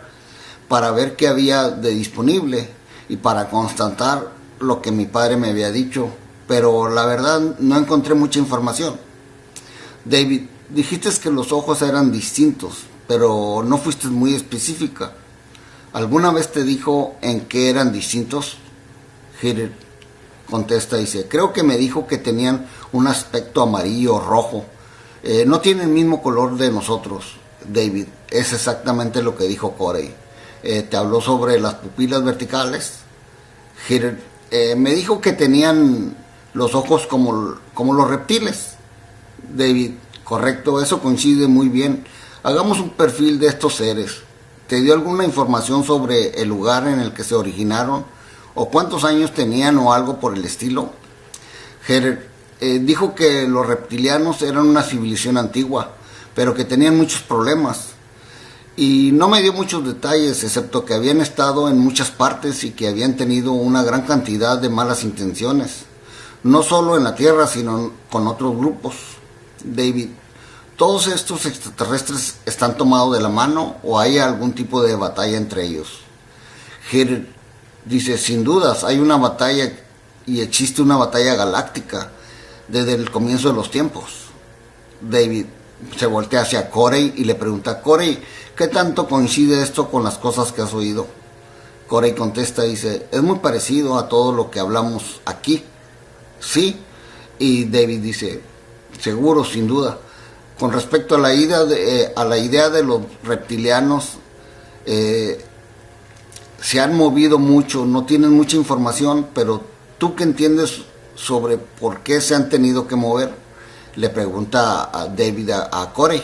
para ver qué había de disponible y para constatar lo que mi padre me había dicho. Pero la verdad no encontré mucha información. David, dijiste que los ojos eran distintos, pero no fuiste muy específica. ¿Alguna vez te dijo en qué eran distintos? Heather contesta, dice, creo que me dijo que tenían un aspecto amarillo o rojo. No tienen el mismo color de nosotros, David. Es exactamente lo que dijo Corey. Te habló sobre las pupilas verticales. Heather, me dijo que tenían los ojos como los reptiles. David, correcto, eso coincide muy bien. Hagamos un perfil de estos seres. ¿Te dio alguna información sobre el lugar en el que se originaron? ¿O cuántos años tenían o algo por el estilo? Heather, dijo que los reptilianos eran una civilización antigua, pero que tenían muchos problemas. Y no me dio muchos detalles, excepto que habían estado en muchas partes y que habían tenido una gran cantidad de malas intenciones. No solo en la Tierra, sino con otros grupos. David, ¿todos estos extraterrestres están tomados de la mano o hay algún tipo de batalla entre ellos? Heather dice, sin dudas, hay una batalla y existe una batalla galáctica desde el comienzo de los tiempos. David se voltea hacia Corey y le pregunta, Corey, ¿qué tanto coincide esto con las cosas que has oído? Corey contesta, dice, es muy parecido a todo lo que hablamos aquí. Sí. Y David dice, seguro, sin duda. Con respecto a la idea de los reptilianos, se han movido mucho, no tienen mucha información, pero ¿tú qué entiendes sobre por qué se han tenido que mover? Le pregunta a David a Corey.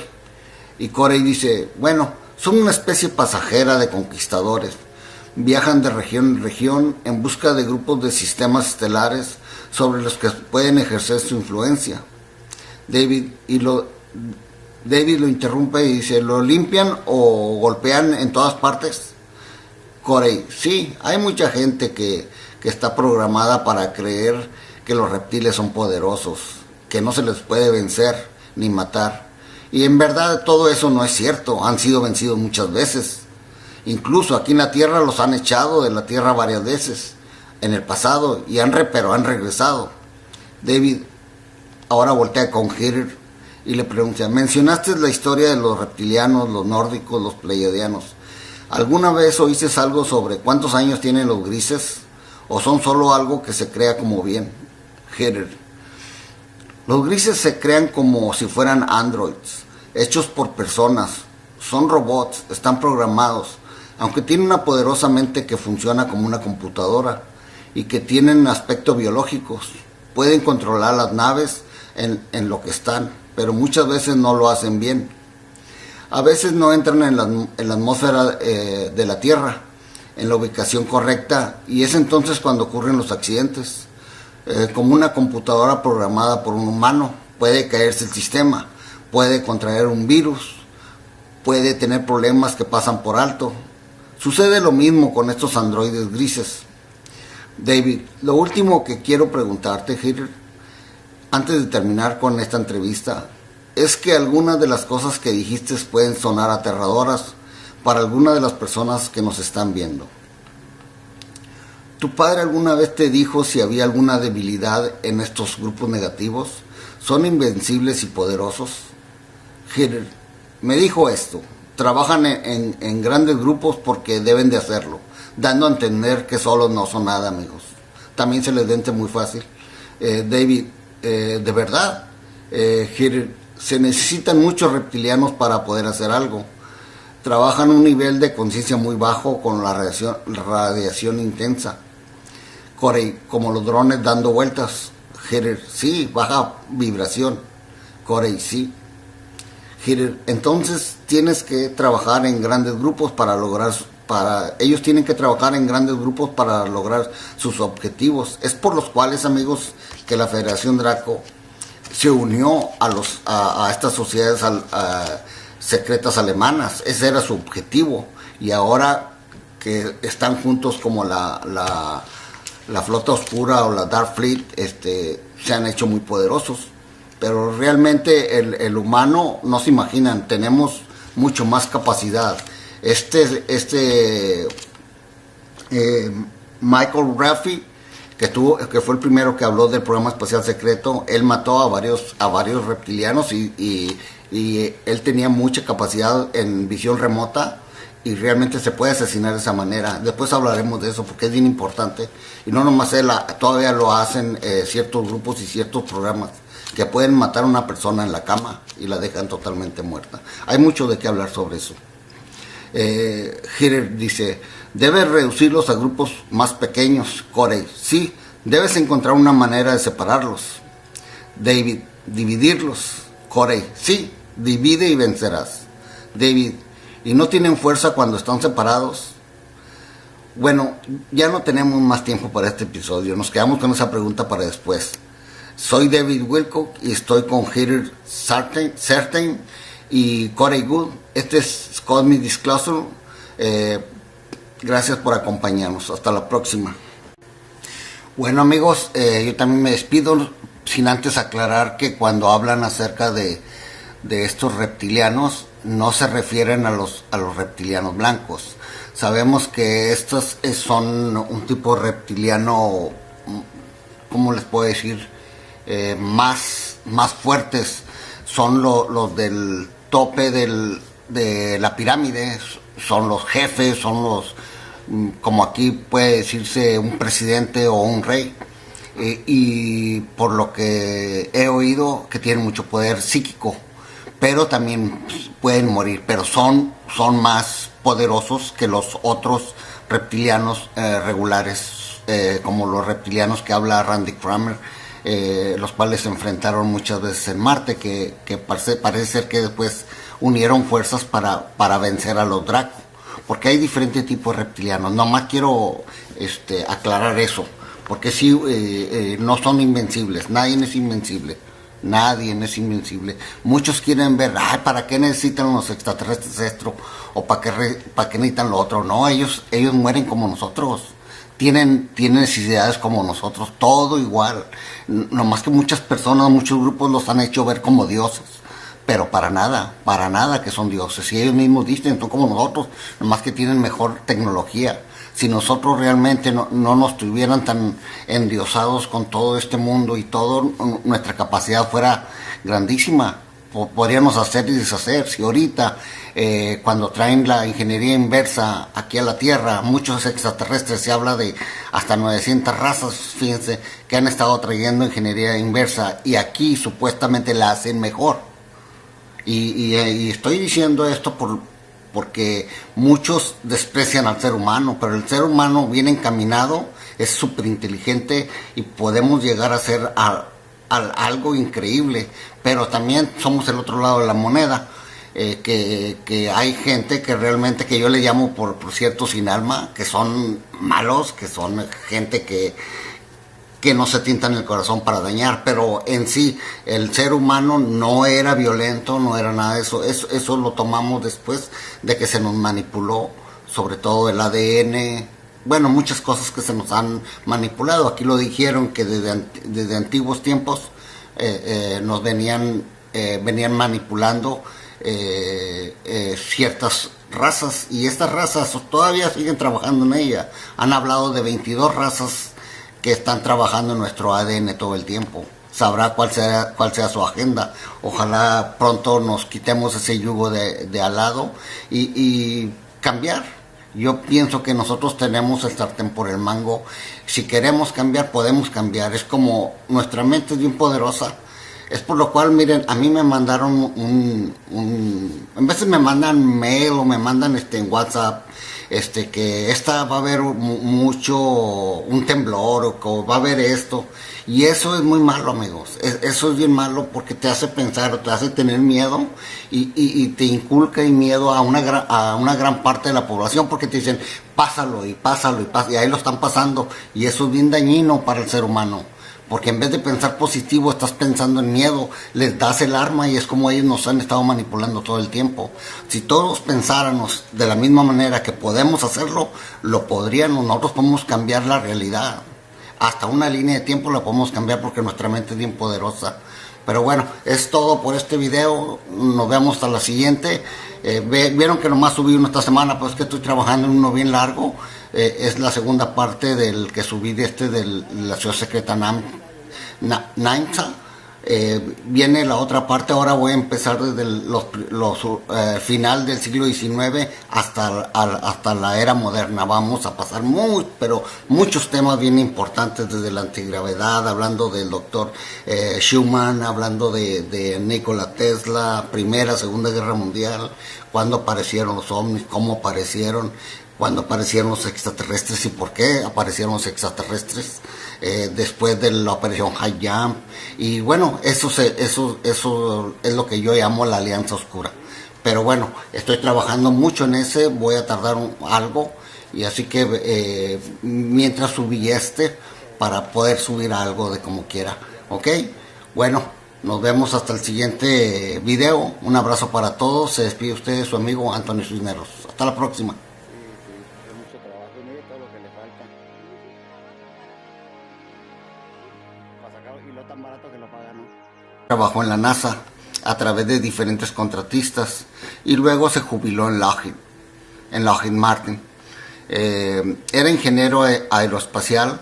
Y Corey dice, bueno, son una especie pasajera de conquistadores. Viajan de región en región en busca de grupos de sistemas estelares sobre los que pueden ejercer su influencia. David lo interrumpe y dice, ¿lo limpian o golpean en todas partes? Corey, sí, hay mucha gente que está programada para creer que los reptiles son poderosos, que no se les puede vencer ni matar. Y en verdad todo eso no es cierto, han sido vencidos muchas veces. Incluso aquí en la Tierra los han echado de la Tierra varias veces en el pasado y pero han regresado. David ahora voltea con Heather y le pregunta, mencionaste la historia de los reptilianos, los nórdicos, los pleiadianos. ¿Alguna vez oíste algo sobre cuántos años tienen los grises? ¿O son solo algo que se crea como bien? Heather, los grises se crean como si fueran androids, hechos por personas. Son robots, están programados, aunque tienen una poderosa mente que funciona como una computadora y que tienen aspectos biológicos. Pueden controlar las naves en lo que están, pero muchas veces no lo hacen bien. A veces no entran en la atmósfera de la Tierra, en la ubicación correcta, y es entonces cuando ocurren los accidentes. Como una computadora programada por un humano, puede caerse el sistema, puede contraer un virus, puede tener problemas que pasan por alto. Sucede lo mismo con estos androides grises. David, lo último que quiero preguntarte, Heather, antes de terminar con esta entrevista, es que algunas de las cosas que dijiste pueden sonar aterradoras para algunas de las personas que nos están viendo. ¿Tu padre alguna vez te dijo si había alguna debilidad en estos grupos negativos? ¿Son invencibles y poderosos? Heather, me dijo esto. Trabajan en grandes grupos porque deben de hacerlo, dando a entender que solos no son nada, amigos. También se les vende muy fácil. David, de verdad, Heather, se necesitan muchos reptilianos para poder hacer algo. Trabajan a un nivel de conciencia muy bajo con la radiación intensa. Corey, como los drones dando vueltas. Heather, sí, baja vibración. Corey, sí. Heather, entonces tienes que trabajar en grandes grupos para lograr ellos tienen que trabajar en grandes grupos para lograr sus objetivos. Es por los cuales, amigos, que la Federación Draco se unió a estas sociedades secretas alemanas. Ese era su objetivo, y ahora que están juntos como la Flota Oscura o la Dark Fleet, se han hecho muy poderosos. Pero realmente el humano, no se imaginan, tenemos mucho más capacidad. Michael Raffi, que fue el primero que habló del programa espacial secreto, él mató a varios reptilianos y él tenía mucha capacidad en visión remota, y realmente se puede asesinar de esa manera. Después hablaremos de eso porque es bien importante, y no nomás él, todavía lo hacen ciertos grupos y ciertos programas que pueden matar a una persona en la cama y la dejan totalmente muerta. Hay mucho de qué hablar sobre eso. Hitler dice: debes reducirlos a grupos más pequeños, Corey. Sí, debes encontrar una manera de separarlos. David: dividirlos, Corey. Sí, divide y vencerás. David: ¿y no tienen fuerza cuando están separados? Bueno, ya no tenemos más tiempo para este episodio. Nos quedamos con esa pregunta para después. Soy David Wilcock y estoy con Hitler Certain y Corey Gould. Este es Cosmic Disclosure. Gracias por acompañarnos. Hasta la próxima. Bueno, amigos, yo también me despido sin antes aclarar que cuando hablan acerca de estos reptilianos, no se refieren a los reptilianos blancos. Sabemos que estos son un tipo reptiliano, ¿cómo les puedo decir? Más fuertes. Son los del tope de la pirámide, son los jefes, son los, como aquí puede decirse, un presidente o un rey, y por lo que he oído, que tienen mucho poder psíquico, pero también pueden morir, pero son más poderosos que los otros reptilianos regulares, como los reptilianos que habla Randy Kramer, los cuales se enfrentaron muchas veces en Marte, que parece ser que después unieron fuerzas para vencer a los Draco, porque hay diferentes tipos de reptilianos. Nomás quiero aclarar eso, porque sí, no son invencibles, nadie es invencible. Muchos quieren ver, ¿para qué necesitan los extraterrestres esto? ¿O para qué necesitan lo otro? No, ellos mueren como nosotros. Tienen necesidades como nosotros, todo igual. Nomás que muchas personas, muchos grupos los han hecho ver como dioses, pero para nada que son dioses. Y ellos mismos dicen, son como nosotros, nomás que tienen mejor tecnología. Si nosotros realmente no nos tuvieran tan endiosados con todo este mundo y toda nuestra capacidad fuera grandísima, podríamos hacer y deshacer. Si ahorita, cuando traen la ingeniería inversa aquí a la Tierra, muchos extraterrestres, se habla de hasta 900 razas, fíjense, que han estado trayendo ingeniería inversa, y aquí supuestamente la hacen mejor. Y estoy diciendo esto porque muchos desprecian al ser humano, pero el ser humano bien encaminado es súper inteligente y podemos llegar a ser algo increíble. Pero también somos el otro lado de la moneda, que hay gente que realmente, que yo le llamo por cierto sin alma, que son malos, que son gente que no se tientan el corazón para dañar, pero en sí el ser humano no era violento, no era nada de eso. Eso lo tomamos después de que se nos manipuló, sobre todo el ADN, bueno, muchas cosas que se nos han manipulado. Aquí lo dijeron que desde antiguos tiempos nos venían manipulando ciertas razas, y estas razas todavía siguen trabajando en ella. Han hablado de 22 razas que están trabajando en nuestro ADN todo el tiempo. Sabrá cuál sea su agenda. Ojalá pronto nos quitemos ese yugo de al lado y cambiar. Yo pienso que nosotros tenemos el sartén por el mango. Si queremos cambiar, podemos cambiar. Es como nuestra mente es bien poderosa. Es por lo cual, miren, a mí me mandaron en veces me mandan mail o me mandan en WhatsApp, que esta va a haber mucho, un temblor, o va a haber esto, y eso es muy malo, amigos. Eso es bien malo porque te hace pensar, o te hace tener miedo, y te inculca el miedo a una gran parte de la población, porque te dicen, pásalo y pásalo y pásalo, y ahí lo están pasando, y eso es bien dañino para el ser humano. Porque en vez de pensar positivo, estás pensando en miedo, les das el arma, y es como ellos nos han estado manipulando todo el tiempo. Si todos pensáramos de la misma manera que podemos hacerlo, lo podríamos. Nosotros podemos cambiar la realidad. Hasta una línea de tiempo la podemos cambiar, porque nuestra mente es bien poderosa. Pero bueno, es todo por este video. Nos vemos hasta la siguiente. Vieron que nomás subí uno esta semana, pues que estoy trabajando en uno bien largo. Es la segunda parte del que subí de la ciudad secreta Namsa. Viene la otra parte. Ahora voy a empezar desde final del siglo XIX hasta la era moderna. Vamos a pasar pero muchos temas bien importantes, desde la antigravedad, hablando del doctor Schumann, hablando de Nikola Tesla, Primera, Segunda Guerra Mundial, cuándo aparecieron los ovnis, cómo aparecieron, cuando aparecieron los extraterrestres y por qué aparecieron los extraterrestres, después de la operación High Jump. Y bueno, eso es lo que yo llamo la alianza oscura. Pero bueno, estoy trabajando mucho en ese, voy a tardar algo, y así que mientras subí para poder subir algo de como quiera, ¿ok? Bueno, nos vemos hasta el siguiente video. Un abrazo para todos. Se despide usted, su amigo Antonio Cisneros. Hasta la próxima. Mucho trabajo, mire todo lo que le falta para sacarlo, y lo tan barato que lo pagan, ¿no? Trabajó en la NASA a través de diferentes contratistas, y luego se jubiló en Lockheed Martin. Era ingeniero aeroespacial,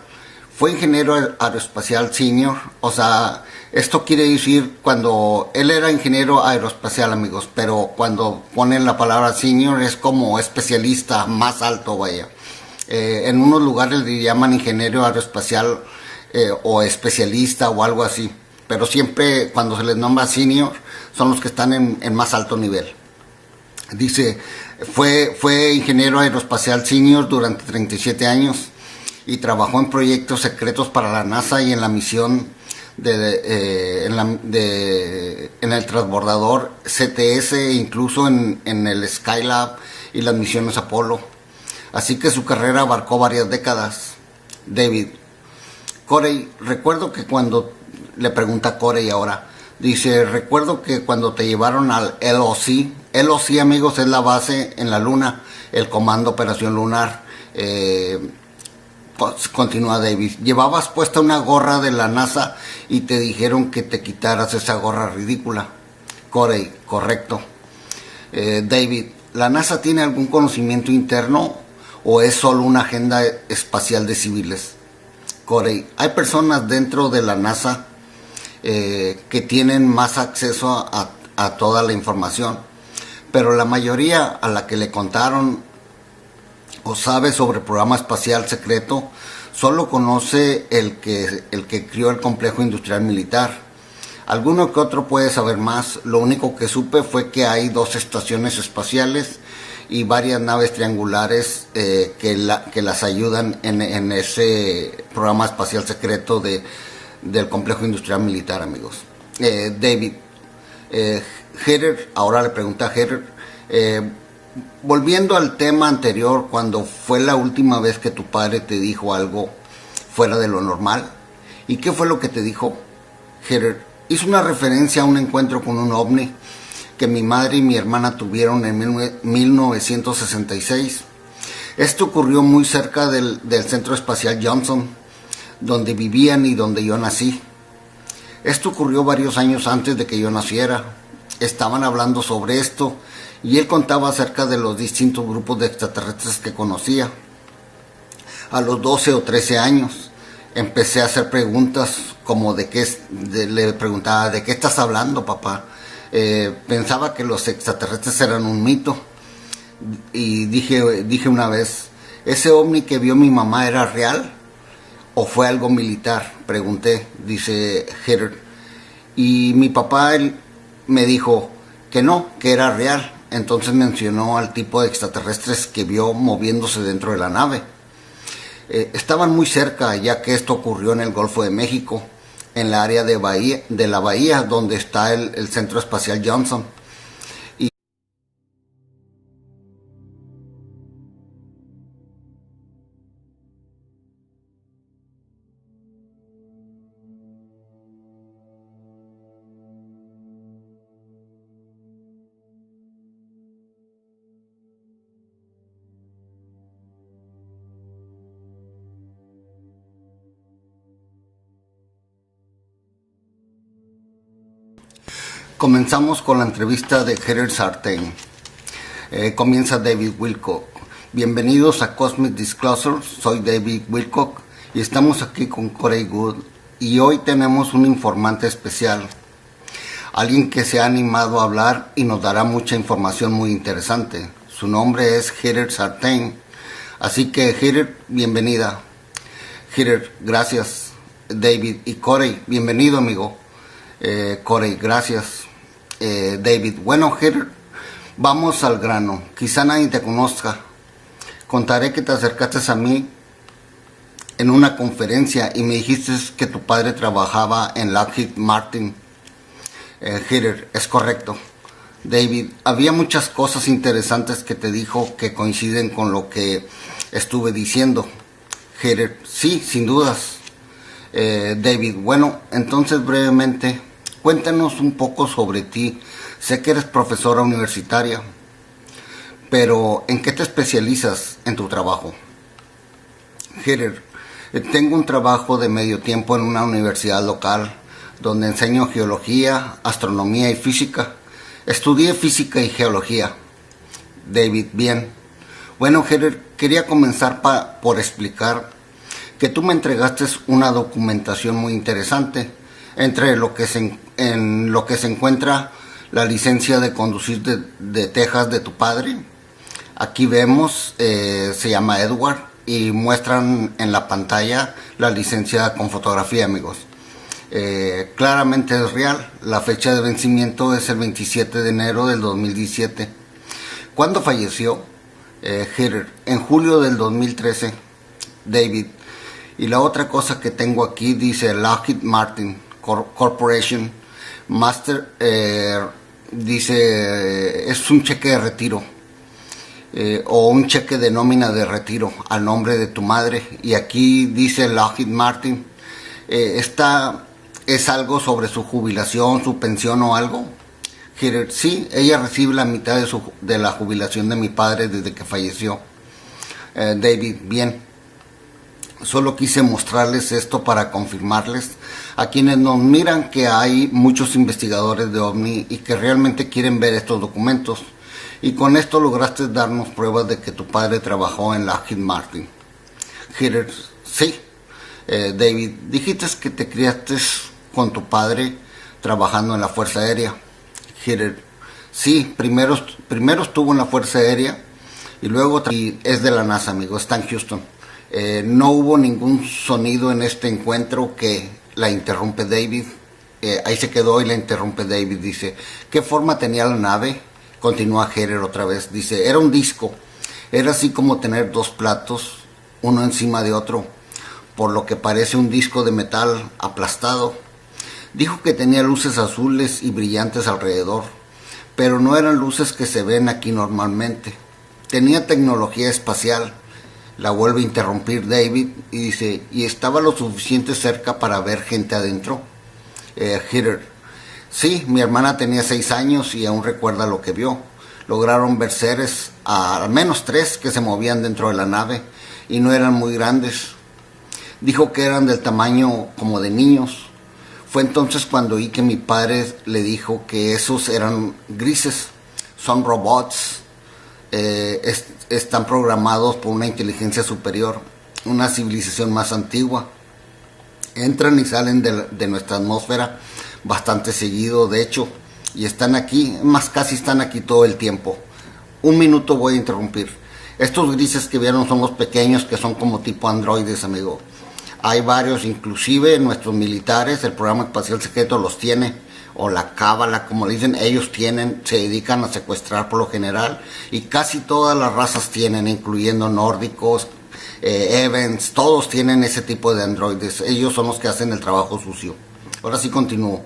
fue ingeniero aeroespacial senior. O sea, esto quiere decir, cuando él era ingeniero aeroespacial, amigos, pero cuando ponen la palabra senior es como especialista más alto, vaya. En unos lugares le llaman ingeniero aeroespacial o especialista o algo así, pero siempre cuando se les nombra senior son los que están en más alto nivel. Dice, fue ingeniero aeroespacial senior durante 37 años y trabajó en proyectos secretos para la NASA y en la misión en el transbordador CTS, incluso en el Skylab y las misiones Apolo. Así que su carrera abarcó varias décadas. David Corey, recuerdo que cuando le pregunta a Corey ahora, dice, recuerdo que cuando te llevaron al LOC, amigos, es la base en la Luna, el Comando Operación Lunar. Continúa David, llevabas puesta una gorra de la NASA y te dijeron que te quitaras esa gorra ridícula. Corey, correcto. David, ¿la NASA tiene algún conocimiento interno o es solo una agenda espacial de civiles? Corey, hay personas dentro de la NASA que tienen más acceso a toda la información, pero la mayoría a la que le contaron o sabe sobre el programa espacial secreto solo conoce el que crió el complejo industrial militar. Alguno que otro puede saber más. Lo único que supe fue que hay 2 estaciones espaciales y varias naves triangulares que las ayudan en ese programa espacial secreto del complejo industrial militar, amigos. David Heather, ahora le pregunta a Heather, volviendo al tema anterior, cuando fue la última vez que tu padre te dijo algo fuera de lo normal, ¿y qué fue lo que te dijo? Heather, hizo una referencia a un encuentro con un ovni que mi madre y mi hermana tuvieron en 1966. Esto ocurrió muy cerca del Centro Espacial Johnson, donde vivían y donde yo nací. Esto ocurrió varios años antes de que yo naciera. Estaban hablando sobre esto y él contaba acerca de los distintos grupos de extraterrestres que conocía. A los 12 o 13 años empecé a hacer preguntas como le preguntaba, ¿de qué estás hablando, papá? Pensaba que los extraterrestres eran un mito. Y dije una vez, ¿ese ovni que vio mi mamá era real o fue algo militar? Pregunté, dice Heather. Y mi papá me dijo que no, que era real. entonces mencionó al tipo de extraterrestres que vio moviéndose dentro de la nave. Estaban muy cerca, ya que esto ocurrió en el Golfo de México, en la área de la bahía donde está el Centro Espacial Johnson. Comenzamos con la entrevista de Gerard Sartain. Comienza David Wilcock. Bienvenidos a Cosmic Disclosure, soy David Wilcock y estamos aquí con Corey Goode y hoy tenemos un informante especial, alguien que se ha animado a hablar y nos dará mucha información muy interesante. Su nombre es Gerard Sartain, así que Gerard, bienvenida. Gerard, gracias. David y Corey, bienvenido amigo. Corey, gracias. David, bueno Gerard, vamos al grano, quizá nadie te conozca. Contaré que te acercaste a mí en una conferencia y me dijiste que tu padre trabajaba en Lockheed Martin. Gerard, es correcto. David, había muchas cosas interesantes que te dijo que coinciden con lo que estuve diciendo. Gerard, sí, sin dudas. David, bueno, entonces brevemente, cuéntanos un poco sobre ti. Sé que eres profesora universitaria, pero ¿en qué te especializas en tu trabajo? Gerard, tengo un trabajo de medio tiempo en una universidad local, donde enseño geología, astronomía y física. Estudié física y geología. David, bien. Bueno, Gerard, quería comenzar por explicar que tú me entregaste una documentación muy interesante, entre lo que en lo que se encuentra la licencia de conducir de Texas de tu padre. Aquí vemos, se llama Edward, y muestran en la pantalla la licencia con fotografía, amigos. Claramente es real, la fecha de vencimiento es el 27 de enero del 2017. ¿Cuándo falleció? Gerard, en julio del 2013. David, y la otra cosa que tengo aquí dice Lockheed Martin Corporation Master, dice es un cheque de retiro o un cheque de nómina de retiro al nombre de tu madre, y aquí dice Lockheed Martin. Esta es algo sobre su jubilación, su pensión o algo. Gerard, sí, ella recibe la mitad de la jubilación de mi padre desde que falleció. David, bien. Solo quise mostrarles esto para confirmarles a quienes nos miran que hay muchos investigadores de OVNI y que realmente quieren ver estos documentos. Y con esto lograste darnos pruebas de que tu padre trabajó en Lockheed Martin. Gerard, sí. David, dijiste que te criaste con tu padre trabajando en la Fuerza Aérea. Gerard, sí, primero estuvo en la Fuerza Aérea y luego es de la NASA, amigo, está en Houston. No hubo ningún sonido en este encuentro que la interrumpe David. Ahí se quedó y la interrumpe David. Dice, ¿qué forma tenía la nave? Continúa Gerard otra vez. Dice, era un disco. Era así como tener dos platos, uno encima de otro, por lo que parece un disco de metal aplastado. Dijo que tenía luces azules y brillantes alrededor, pero no eran luces que se ven aquí normalmente. Tenía tecnología espacial. La vuelve a interrumpir David y dice, ¿y estaba lo suficiente cerca para ver gente adentro? Gerard, sí, mi hermana tenía 6 años y aún recuerda lo que vio. Lograron ver seres, al menos 3, que se movían dentro de la nave y no eran muy grandes. Dijo que eran del tamaño como de niños. Fue entonces cuando oí que mi padre le dijo que esos eran grises, son robots. Están programados por una inteligencia superior, una civilización más antigua. Entran y salen de nuestra atmósfera bastante seguido, de hecho, y están aquí, más casi están aquí todo el tiempo. Un minuto voy a interrumpir. Estos grises que vieron son los pequeños, que son como tipo androides, amigo. Hay varios, inclusive nuestros militares, el programa espacial secreto los tiene. o la cábala, como le dicen, ellos se dedican a secuestrar por lo general, y casi todas las razas tienen, incluyendo nórdicos, Evans, todos tienen ese tipo de androides. Ellos son los que hacen el trabajo sucio. Ahora sí continúo.